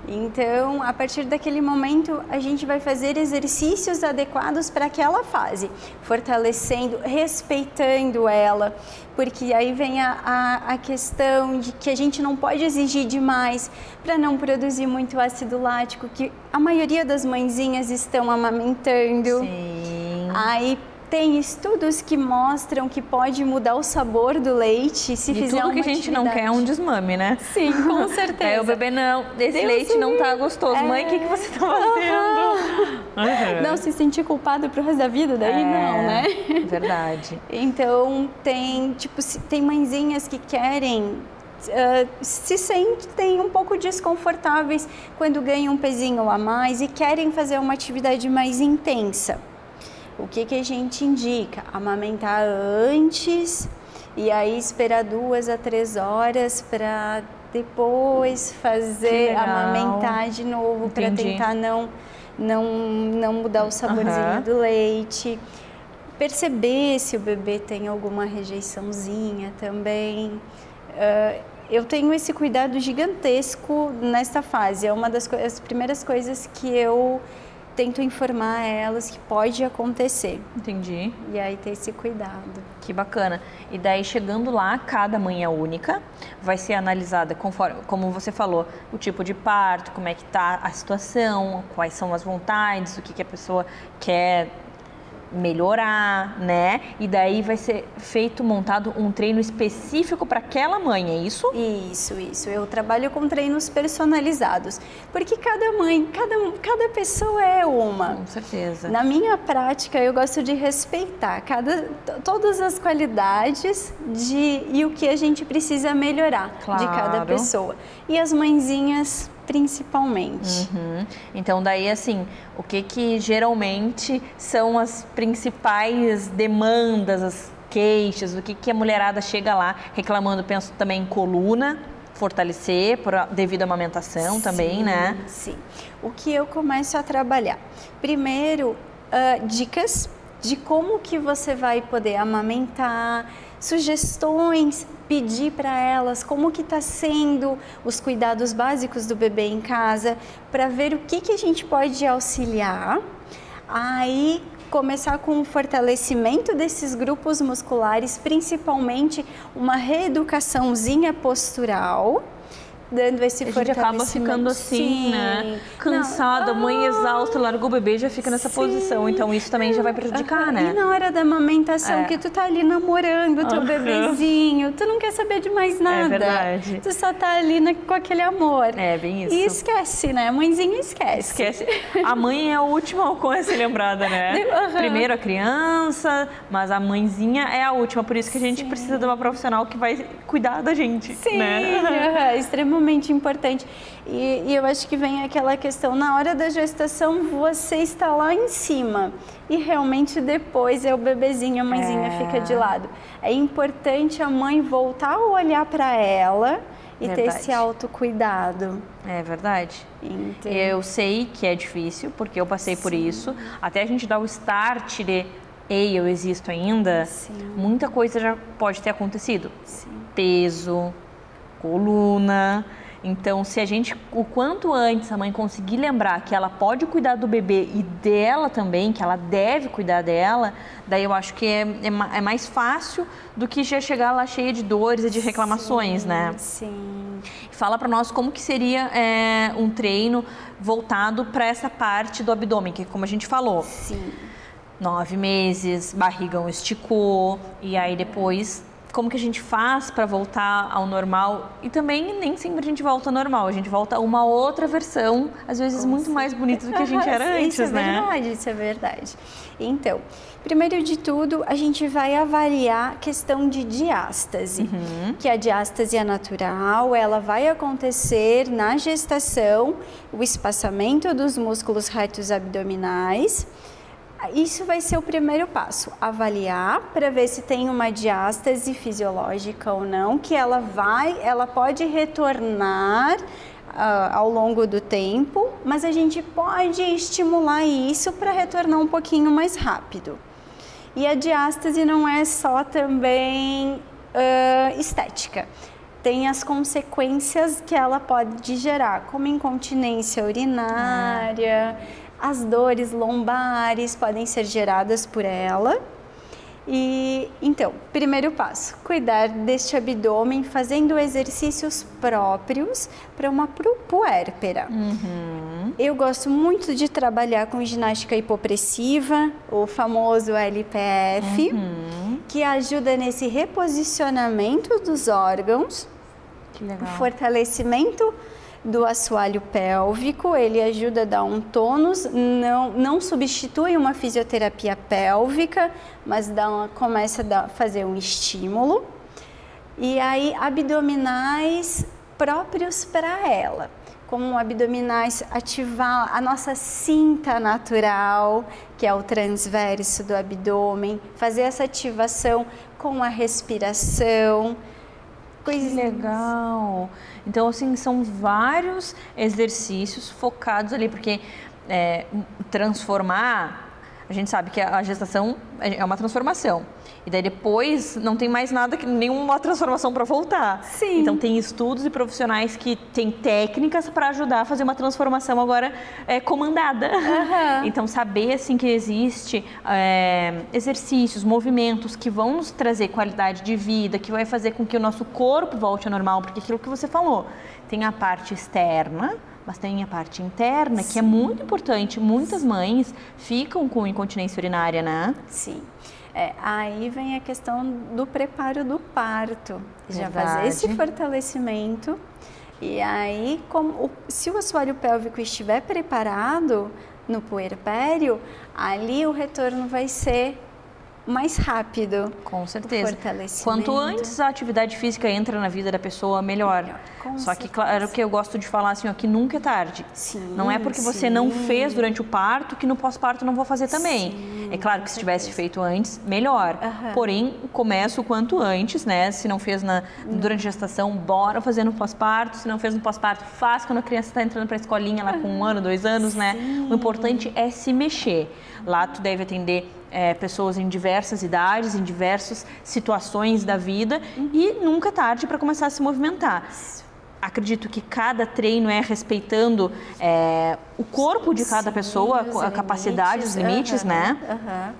Então, a partir daquele momento, a gente vai fazer exercícios adequados para aquela fase, fortalecendo, respeitando ela, porque aí vem a questão de que a gente não pode exigir demais para não produzir muito ácido lático, que a maioria das mãezinhas estão amamentando. Sim. Aí tem estudos que mostram que pode mudar o sabor do leite se fizer uma tudo que a gente não quer é um desmame, né? Sim, com certeza. O bebê esse leite não tá gostoso. Mãe, o que você tá fazendo? Não se sentir culpada pro resto da vida, daí não, né? Verdade. Então, tem mãezinhas que querem... se sentem um pouco desconfortáveis quando ganham um pezinho a mais e querem fazer uma atividade mais intensa. O que a gente indica? Amamentar antes e aí esperar 2 a 3 horas para depois amamentar de novo, para tentar não mudar o saborzinho do leite. Perceber se o bebê tem alguma rejeiçãozinha também. Eu tenho esse cuidado gigantesco nesta fase. É uma das primeiras coisas que eu tento informar elas que pode acontecer. Entendi. E aí ter esse cuidado. Que bacana. E daí, chegando lá, cada mãe é única, vai ser analisada conforme, como você falou, o tipo de parto, como é que tá a situação, quais são as vontades, o que a pessoa quer melhorar, né? E daí vai ser montado um treino específico para aquela mãe, é isso? Isso. Eu trabalho com treinos personalizados, porque cada mãe, cada pessoa é uma. Com certeza. Na minha prática, eu gosto de respeitar todas as qualidades e o que a gente precisa melhorar de cada pessoa. E as mãezinhas principalmente. Então daí assim, o que geralmente são as principais demandas, as queixas, o que a mulherada chega lá reclamando? Penso também em coluna, fortalecer devido à amamentação também, né? Sim. O que eu começo a trabalhar? Primeiro, dicas de como que você vai poder amamentar, sugestões, pedir para elas como que está sendo os cuidados básicos do bebê em casa, para ver o que a gente pode auxiliar. Aí começar com o fortalecimento desses grupos musculares, principalmente uma reeducaçãozinha postural, dando esse fortalecimento. A gente acaba ficando assim, né? Cansada, mãe exausta, largou o bebê, já fica nessa posição. Então isso também já vai prejudicar, né? E na hora da amamentação, que tu tá ali namorando o teu bebezinho, tu não quer saber de mais nada. É verdade. Tu só tá ali com aquele amor. É, bem isso. E esquece, né? A mãezinha esquece. Esquece. A mãe é a última a ser lembrada, né? Primeiro a criança, mas a mãezinha é a última. Por isso que a gente precisa de uma profissional que vai cuidar da gente. Sim, né? Extremamente importante. E eu acho que vem aquela questão, na hora da gestação, você está lá em cima. E realmente depois é o bebezinho, a mãezinha fica de lado. É importante a mãe voltar a olhar para ela e ter esse autocuidado. É verdade. Entendi. Eu sei que é difícil, porque eu passei por isso. Até a gente dar o start de, ei, eu existo ainda, muita coisa já pode ter acontecido. Peso, coluna. Então, se a gente, o quanto antes a mãe conseguir lembrar que ela pode cuidar do bebê e dela também, que ela deve cuidar dela, daí eu acho que é mais fácil do que já chegar lá cheia de dores e de reclamações, né? Sim. Fala para nós como que seria um treino voltado para essa parte do abdômen, que como a gente falou. Sim. 9 meses, barrigão esticou, e aí depois... Como que a gente faz para voltar ao normal? E também nem sempre a gente volta ao normal, a gente volta a uma outra versão, às vezes muito mais bonita do que a gente era antes, né? Isso é verdade. Então, primeiro de tudo, a gente vai avaliar a questão de diástase, que a diástase é natural, ela vai acontecer na gestação, o espaçamento dos músculos retos abdominais. Isso vai ser o primeiro passo, avaliar para ver se tem uma diástase fisiológica ou não, que ela pode retornar ao longo do tempo, mas a gente pode estimular isso para retornar um pouquinho mais rápido. E a diástase não é só também estética. Tem as consequências que ela pode gerar, como incontinência urinária, as dores lombares podem ser geradas por ela. E então, primeiro passo, cuidar deste abdômen fazendo exercícios próprios para uma puérpera. Eu gosto muito de trabalhar com ginástica hipopressiva, o famoso LPF, que ajuda nesse reposicionamento dos órgãos, o fortalecimento do assoalho pélvico, ele ajuda a dar um tônus, não substitui uma fisioterapia pélvica, mas começa a fazer um estímulo. E aí, abdominais próprios para ela, como abdominais, ativar a nossa cinta natural, que é o transverso do abdômen, fazer essa ativação com a respiração. Que legal! Então, assim, são vários exercícios focados ali, porque transformar, a gente sabe que a gestação é uma transformação. E daí depois não tem mais nada, nenhuma transformação para voltar. Sim. Então tem estudos e profissionais que têm técnicas para ajudar a fazer uma transformação agora comandada. Então saber assim que existe exercícios, movimentos que vão nos trazer qualidade de vida, que vai fazer com que o nosso corpo volte ao normal, porque aquilo que você falou, tem a parte externa, mas tem a parte interna, que é muito importante. Muitas mães ficam com incontinência urinária, né? Sim. Aí vem a questão do preparo do parto. Já fazer esse fortalecimento. E aí, se o assoalho pélvico estiver preparado no puerpério, ali o retorno vai ser mais rápido. Com certeza. Fortalecimento. Quanto antes a atividade física entra na vida da pessoa, melhor. Só que, claro, que eu gosto de falar assim, ó, que nunca é tarde. Sim, não é porque você não fez durante o parto que no pós-parto não vou fazer também. Sim, é claro que se tivesse feito antes, melhor. Porém, começa o quanto antes, né? Se não fez durante a gestação, bora fazer no pós-parto. Se não fez no pós-parto, faz quando a criança está entrando para a escolinha lá com 1 ano, 2 anos, né? O importante é se mexer. Lá tu deve atender pessoas em diversas idades, em diversas situações da vida e nunca é tarde para começar a se movimentar. acredito que cada treino é respeitando o corpo de cada pessoa, a capacidade, os limites, né?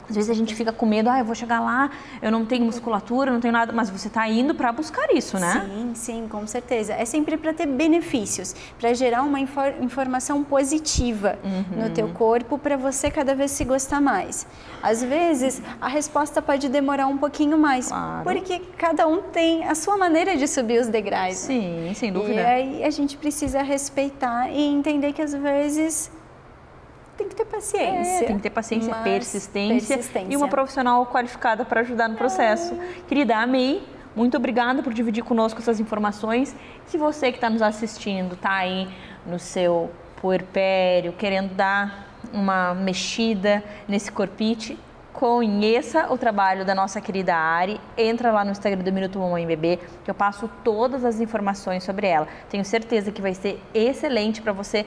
Às vezes a gente fica com medo, eu vou chegar lá, eu não tenho musculatura, não tenho nada, mas você está indo para buscar isso, né? Sim, sim, com certeza. É sempre para ter benefícios, para gerar uma informação positiva no teu corpo, para você cada vez se gostar mais. Às vezes, a resposta pode demorar um pouquinho mais, porque cada um tem a sua maneira de subir os degraus. Sim, sem dúvida. E aí a gente precisa respeitar e entender que às vezes tem que ter paciência. Tem que ter paciência, persistência e uma profissional qualificada para ajudar no processo. Querida, amei. Muito obrigada por dividir conosco essas informações. Se você que está nos assistindo está aí no seu puerpério, querendo dar uma mexida nesse corpite, conheça o trabalho da nossa querida Ari, entra lá no Instagram do Minuto Mamãe Bebê, que eu passo todas as informações sobre ela. Tenho certeza que vai ser excelente para você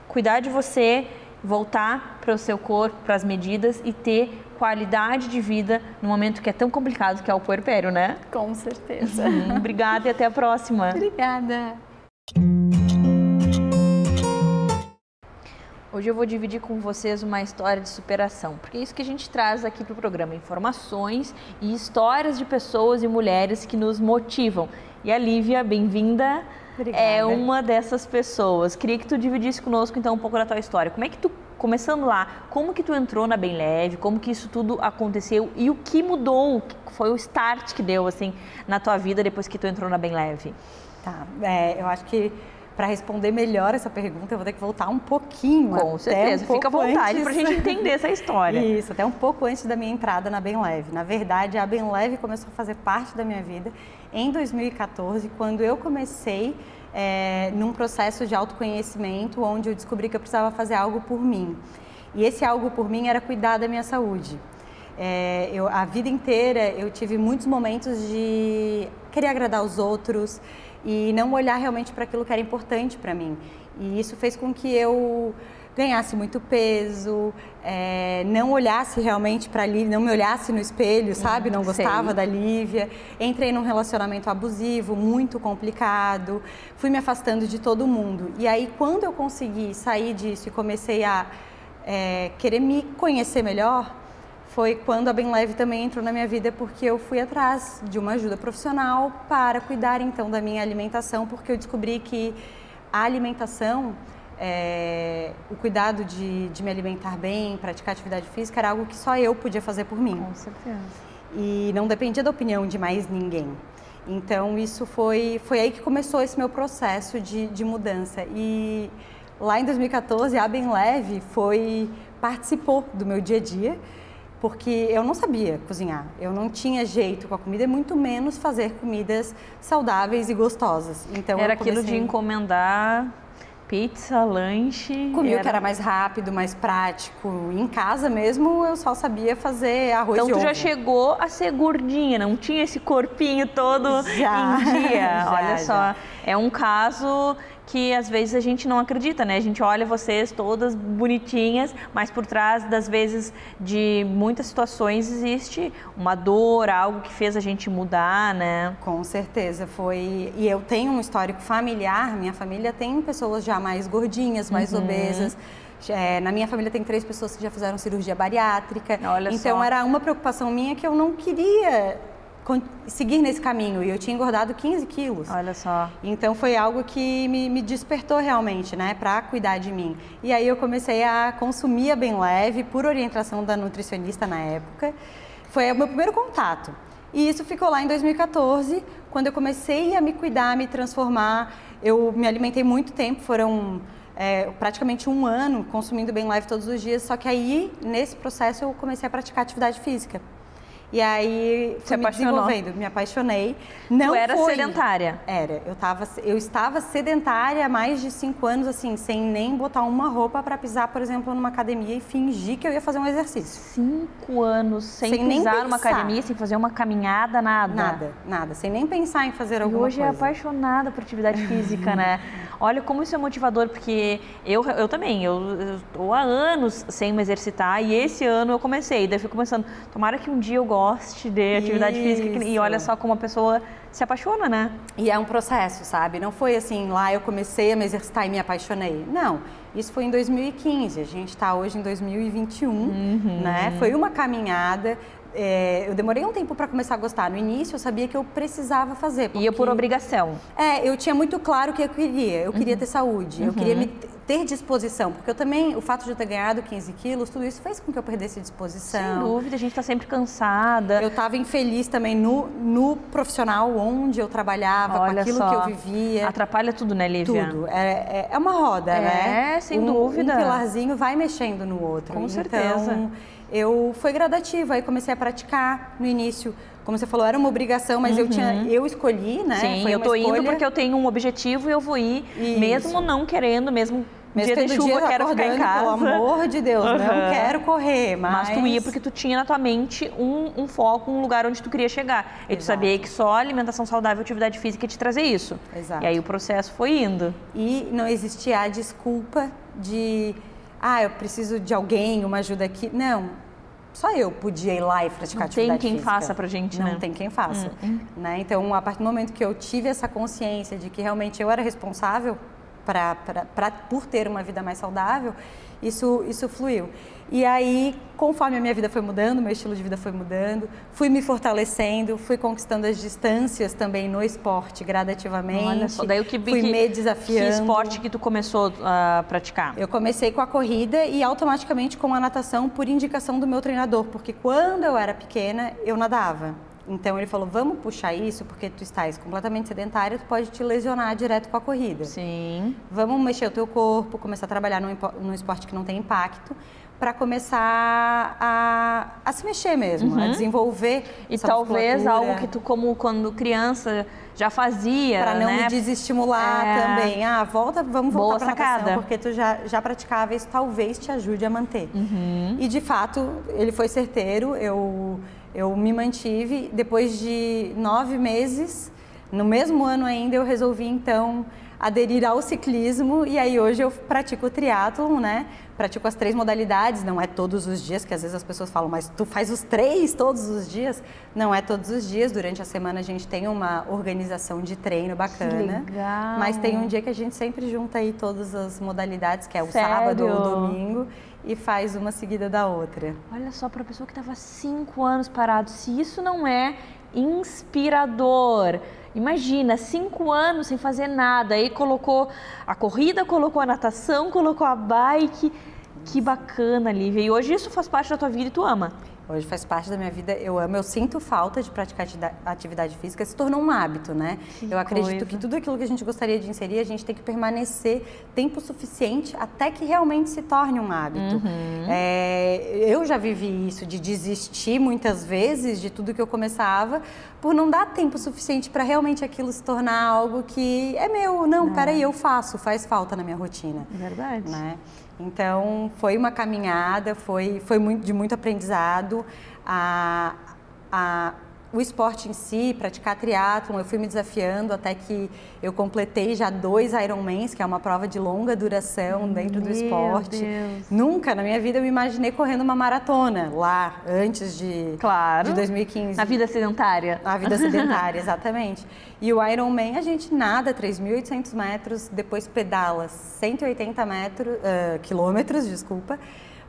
cuidar de você, voltar para o seu corpo, para as medidas e ter qualidade de vida no momento que é tão complicado que é o puerpério, né? Com certeza. Obrigada e até a próxima. Obrigada. Hoje eu vou dividir com vocês uma história de superação, porque é isso que a gente traz aqui para o programa, informações e histórias de pessoas e mulheres que nos motivam. E a Lívia, bem-vinda, é uma dessas pessoas. Queria que tu dividisse conosco então um pouco da tua história. Como é que tu, começando lá, como que tu entrou na Bem Leve, como que isso tudo aconteceu e o que mudou, o que foi o start que deu assim na tua vida depois que tu entrou na Bem Leve? Tá, eu acho que para responder melhor essa pergunta, eu vou ter que voltar um pouquinho. Com certeza, fica à vontade para a gente entender essa história. Isso, até um pouco antes da minha entrada na Bem Leve. Na verdade, a Bem Leve começou a fazer parte da minha vida em 2014, quando eu comecei num processo de autoconhecimento, onde eu descobri que eu precisava fazer algo por mim. E esse algo por mim era cuidar da minha saúde. A vida inteira eu tive muitos momentos de querer agradar os outros, e não olhar realmente para aquilo que era importante para mim. E isso fez com que eu ganhasse muito peso, não olhasse realmente para a Lívia, não me olhasse no espelho, sabe? Não gostava da Lívia. Entrei num relacionamento abusivo, muito complicado, fui me afastando de todo mundo. E aí, quando eu consegui sair disso e comecei a querer me conhecer melhor, foi quando a Bem Leve também entrou na minha vida, porque eu fui atrás de uma ajuda profissional para cuidar então da minha alimentação, porque eu descobri que a alimentação, o cuidado de me alimentar bem, praticar atividade física, era algo que só eu podia fazer por mim. Com certeza. E não dependia da opinião de mais ninguém. Então isso foi aí que começou esse meu processo de mudança. E lá em 2014 a Bem Leve participou do meu dia a dia, porque eu não sabia cozinhar, eu não tinha jeito com a comida, e muito menos fazer comidas saudáveis e gostosas. Então era aquilo de encomendar pizza, lanche... Comia o que era mais rápido, mais prático. Em casa mesmo eu só sabia fazer arroz e ovo. Então tu já chegou a ser gordinha, não tinha esse corpinho todo em dia. Olha só, é um caso que às vezes a gente não acredita, né? A gente olha vocês todas bonitinhas, mas por trás das vezes de muitas situações existe uma dor, algo que fez a gente mudar, né? Com certeza, foi. E eu tenho um histórico familiar, minha família tem pessoas já mais gordinhas, mais obesas. Na minha família tem 3 pessoas que já fizeram cirurgia bariátrica. Olha então só. Era uma preocupação minha que eu não queria seguir nesse caminho, e eu tinha engordado 15 quilos. Olha só. Então foi algo que me despertou realmente, né, para cuidar de mim. E aí eu comecei a consumir a Bem Leve por orientação da nutricionista na época. Foi o meu primeiro contato. E isso ficou lá em 2014, quando eu comecei a me cuidar, a me transformar. Eu me alimentei muito tempo, foram praticamente 1 ano consumindo Bem Leve todos os dias, só que aí, nesse processo, eu comecei a praticar atividade física. E aí fui me desenvolvendo, me apaixonei. Tu era sedentária? Era. Eu estava sedentária há mais de 5 anos, assim, sem nem botar uma roupa para pisar, por exemplo, numa academia e fingir que eu ia fazer um exercício. 5 anos sem pisar numa academia, sem fazer uma caminhada, nada? Nada. Sem nem pensar em fazer alguma coisa. E hoje é apaixonada por atividade física, né? Olha como isso é motivador, porque eu também, eu estou há anos sem me exercitar e esse ano eu comecei. Daí eu fico pensando, tomara que um dia eu goste de atividade física e olha só como a pessoa se apaixona, né? E é um processo, sabe? Não foi assim, lá eu comecei a me exercitar e me apaixonei. Não, isso foi em 2015, a gente está hoje em 2021, né? Foi uma caminhada. Eu demorei um tempo para começar a gostar. No início eu sabia que eu precisava fazer. Porque... Ia por obrigação. Eu tinha muito claro o que eu queria. Eu queria ter saúde, eu queria ter disposição. Porque eu também, o fato de eu ter ganhado 15 quilos, tudo isso fez com que eu perdesse disposição. Sem dúvida, a gente está sempre cansada. Eu estava infeliz também no profissional onde eu trabalhava, com aquilo que eu vivia. Atrapalha tudo, né, Lívia? Tudo. É uma roda, né? Sem dúvida. Um pilarzinho vai mexendo no outro. Com certeza. Então, foi gradativo, aí comecei a praticar no início. Como você falou, era uma obrigação, mas eu escolhi, né? Sim, foi eu tô indo porque eu tenho um objetivo e eu vou ir, mesmo não querendo, mesmo dia de chuva, quero ficar em casa. Pelo amor de Deus, não quero correr, mas tu ia porque tu tinha na tua mente um foco, um lugar onde tu queria chegar. E tu sabia que só alimentação saudável e atividade física ia te trazer isso. Exato. E aí o processo foi indo. E não existia a desculpa de... eu preciso de alguém, uma ajuda aqui. Não, só eu podia ir lá e praticar atividade física. Não tem quem faça pra gente, né? Não tem quem faça. Né? Então, a partir do momento que eu tive essa consciência de que realmente eu era responsável por ter uma vida mais saudável, isso fluiu. E aí, conforme a minha vida foi mudando, meu estilo de vida foi mudando, fui me fortalecendo, fui conquistando as distâncias também no esporte gradativamente. Olha só, daí fui me desafiando. Que esporte que tu começou a praticar? Eu comecei com a corrida e automaticamente com a natação por indicação do meu treinador, porque quando eu era pequena, eu nadava. Então ele falou, vamos puxar isso, porque tu estás completamente sedentária, tu pode te lesionar direto com a corrida. Sim. Vamos mexer o teu corpo, começar a trabalhar num esporte que não tem impacto, para começar a se mexer mesmo, a desenvolver e talvez algo que tu, como quando criança, já fazia, para não me desestimular também. Vamos voltar para a natação, porque tu já praticava isso, talvez te ajude a manter. E de fato, ele foi certeiro, eu me mantive. Depois de 9 meses, no mesmo ano ainda, eu resolvi então aderir ao ciclismo e aí hoje eu pratico o triatlon, né? Pratico as 3 modalidades, não é todos os dias, que às vezes as pessoas falam, mas tu faz os 3 todos os dias? Não é todos os dias, durante a semana a gente tem uma organização de treino bacana. Que legal! Mas tem um dia que a gente sempre junta aí todas as modalidades, que é o sábado ou o domingo, e faz uma seguida da outra. Olha só, para a pessoa que estava 5 anos parado, se isso não é inspirador. Imagina, 5 anos sem fazer nada, aí colocou a corrida, colocou a natação, colocou a bike. Que bacana, Lívia. E hoje isso faz parte da tua vida e tu ama? Hoje faz parte da minha vida, eu amo, eu sinto falta de praticar atividade física, se tornou um hábito, né? Eu acredito que tudo aquilo que a gente gostaria de inserir, a gente tem que permanecer tempo suficiente até que realmente se torne um hábito. Eu já vivi isso, de desistir muitas vezes de tudo que eu começava, por não dar tempo suficiente para realmente aquilo se tornar algo que é meu. Não, peraí, eu faço, faz falta na minha rotina. Verdade. Né? Então, foi uma caminhada, foi de muito aprendizado. O esporte em si, praticar triatlon, eu fui me desafiando até que eu completei já 2 Ironmans, que é uma prova de longa duração dentro do esporte. Deus. Nunca na minha vida eu me imaginei correndo uma maratona lá, antes de 2015. Na vida sedentária. Na vida sedentária, exatamente. E o Ironman, a gente nada 3.800 metros, depois pedala 180 quilômetros, desculpa.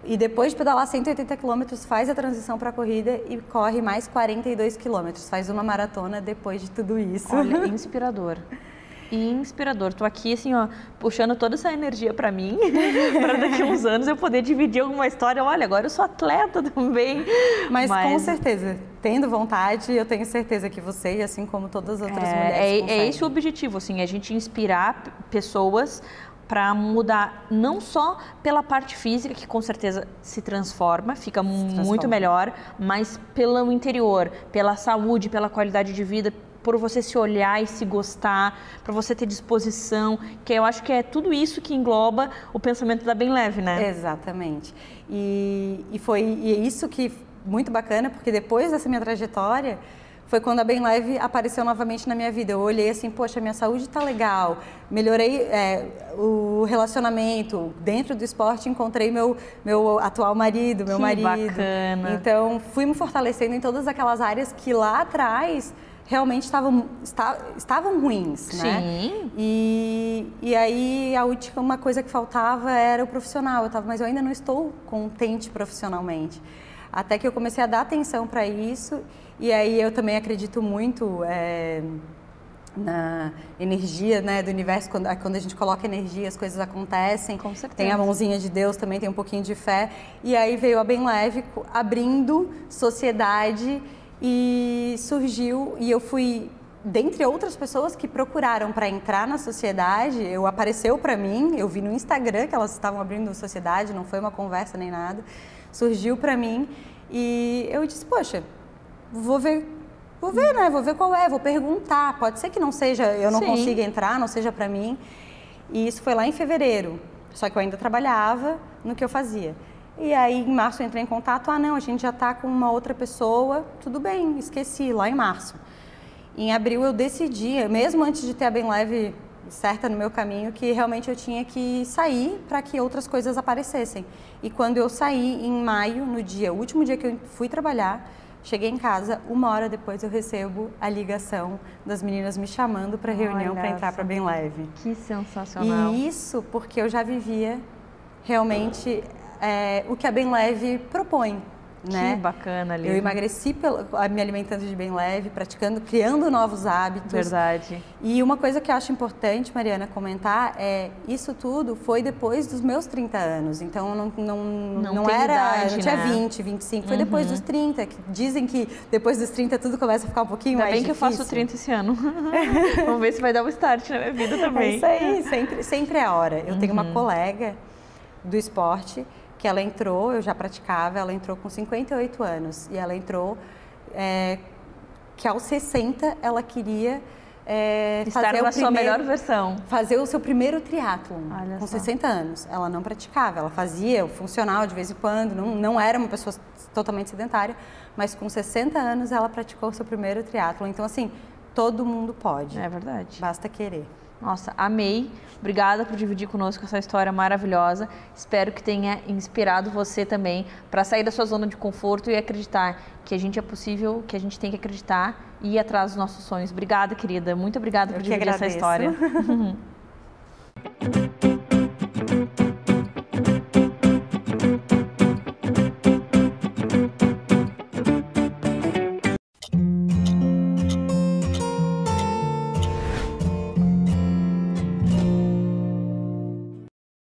E depois de pedalar 180 quilômetros, faz a transição para a corrida e corre mais 42 quilômetros. Faz uma maratona depois de tudo isso. Olha, inspirador. Inspirador. Tô aqui, assim, ó, puxando toda essa energia para mim, para daqui a uns anos eu poder dividir alguma história. Olha, agora eu sou atleta também. Mas com certeza, tendo vontade, eu tenho certeza que você, assim como todas as outras mulheres, é esse o objetivo, assim, a gente inspirar pessoas para mudar não só pela parte física, que com certeza se transforma, fica muito melhor, mas pelo interior, pela saúde, pela qualidade de vida, por você se olhar e se gostar, para você ter disposição, que eu acho que é tudo isso que engloba o pensamento da Bem Leve, né? Exatamente. E é isso que muito bacana, porque depois dessa minha trajetória, foi quando a Bem Leve apareceu novamente na minha vida. Eu olhei assim, poxa, minha saúde tá legal, melhorei o relacionamento. Dentro do esporte encontrei meu atual marido, meu marido. Bacana. Então, fui me fortalecendo em todas aquelas áreas que lá atrás realmente estavam ruins, né? Sim. E aí a última coisa que faltava era o profissional. Mas eu ainda não estou contente profissionalmente. Até que eu comecei a dar atenção para isso, e aí eu também acredito muito na energia, né, do universo. Quando a gente coloca energia, as coisas acontecem. Com certeza. Tem a mãozinha de Deus também, tem um pouquinho de fé. E aí veio a Bem Leve abrindo sociedade e surgiu, e eu fui, dentre outras pessoas que procuraram para entrar na sociedade, apareceu para mim, eu vi no Instagram que elas estavam abrindo sociedade, não foi uma conversa nem nada, surgiu para mim e eu disse, poxa, vou ver, né? Vou ver qual é, vou perguntar. Pode ser que não seja, eu não consiga entrar, não seja para mim. E isso foi lá em fevereiro. Só que eu ainda trabalhava no que eu fazia. E aí em março eu entrei em contato, não, a gente já está com uma outra pessoa, tudo bem, esqueci, lá em março. Em abril eu decidi, mesmo antes de ter a Bem Leve certa no meu caminho, que realmente eu tinha que sair para que outras coisas aparecessem. E quando eu saí em maio, o último dia que eu fui trabalhar, cheguei em casa, 1 hora depois eu recebo a ligação das meninas me chamando para reunião para entrar para Bem Leve. Que sensacional. E isso porque eu já vivia realmente o que a Bem Leve propõe. Né? Que bacana ali. Eu emagreci me alimentando de Bem Leve, criando novos hábitos. Verdade. E uma coisa que eu acho importante, Mariana, comentar isso tudo foi depois dos meus 30 anos. Então não tinha 20, 25, foi depois dos 30, que dizem que depois dos 30 tudo começa a ficar um pouquinho mais difícil. Ainda bem que eu faço 30 esse ano. Vamos ver se vai dar um start na minha vida também. É isso aí, sempre é a hora. Eu tenho uma colega do esporte que ela entrou, eu já praticava, ela entrou com 58 anos e ela entrou que aos 60 ela queria estar na sua melhor versão. Fazer o seu primeiro triatlon com 60 anos. Ela não praticava, ela fazia o funcional de vez em quando, não era uma pessoa totalmente sedentária, mas com 60 anos ela praticou o seu primeiro triatlon. Então assim, todo mundo pode. É verdade. Basta querer. Nossa, amei. Obrigada por dividir conosco essa história maravilhosa. Espero que tenha inspirado você também para sair da sua zona de conforto e acreditar que a gente é possível, que a gente tem que acreditar e ir atrás dos nossos sonhos. Obrigada, querida. Muito obrigada por dividir essa história.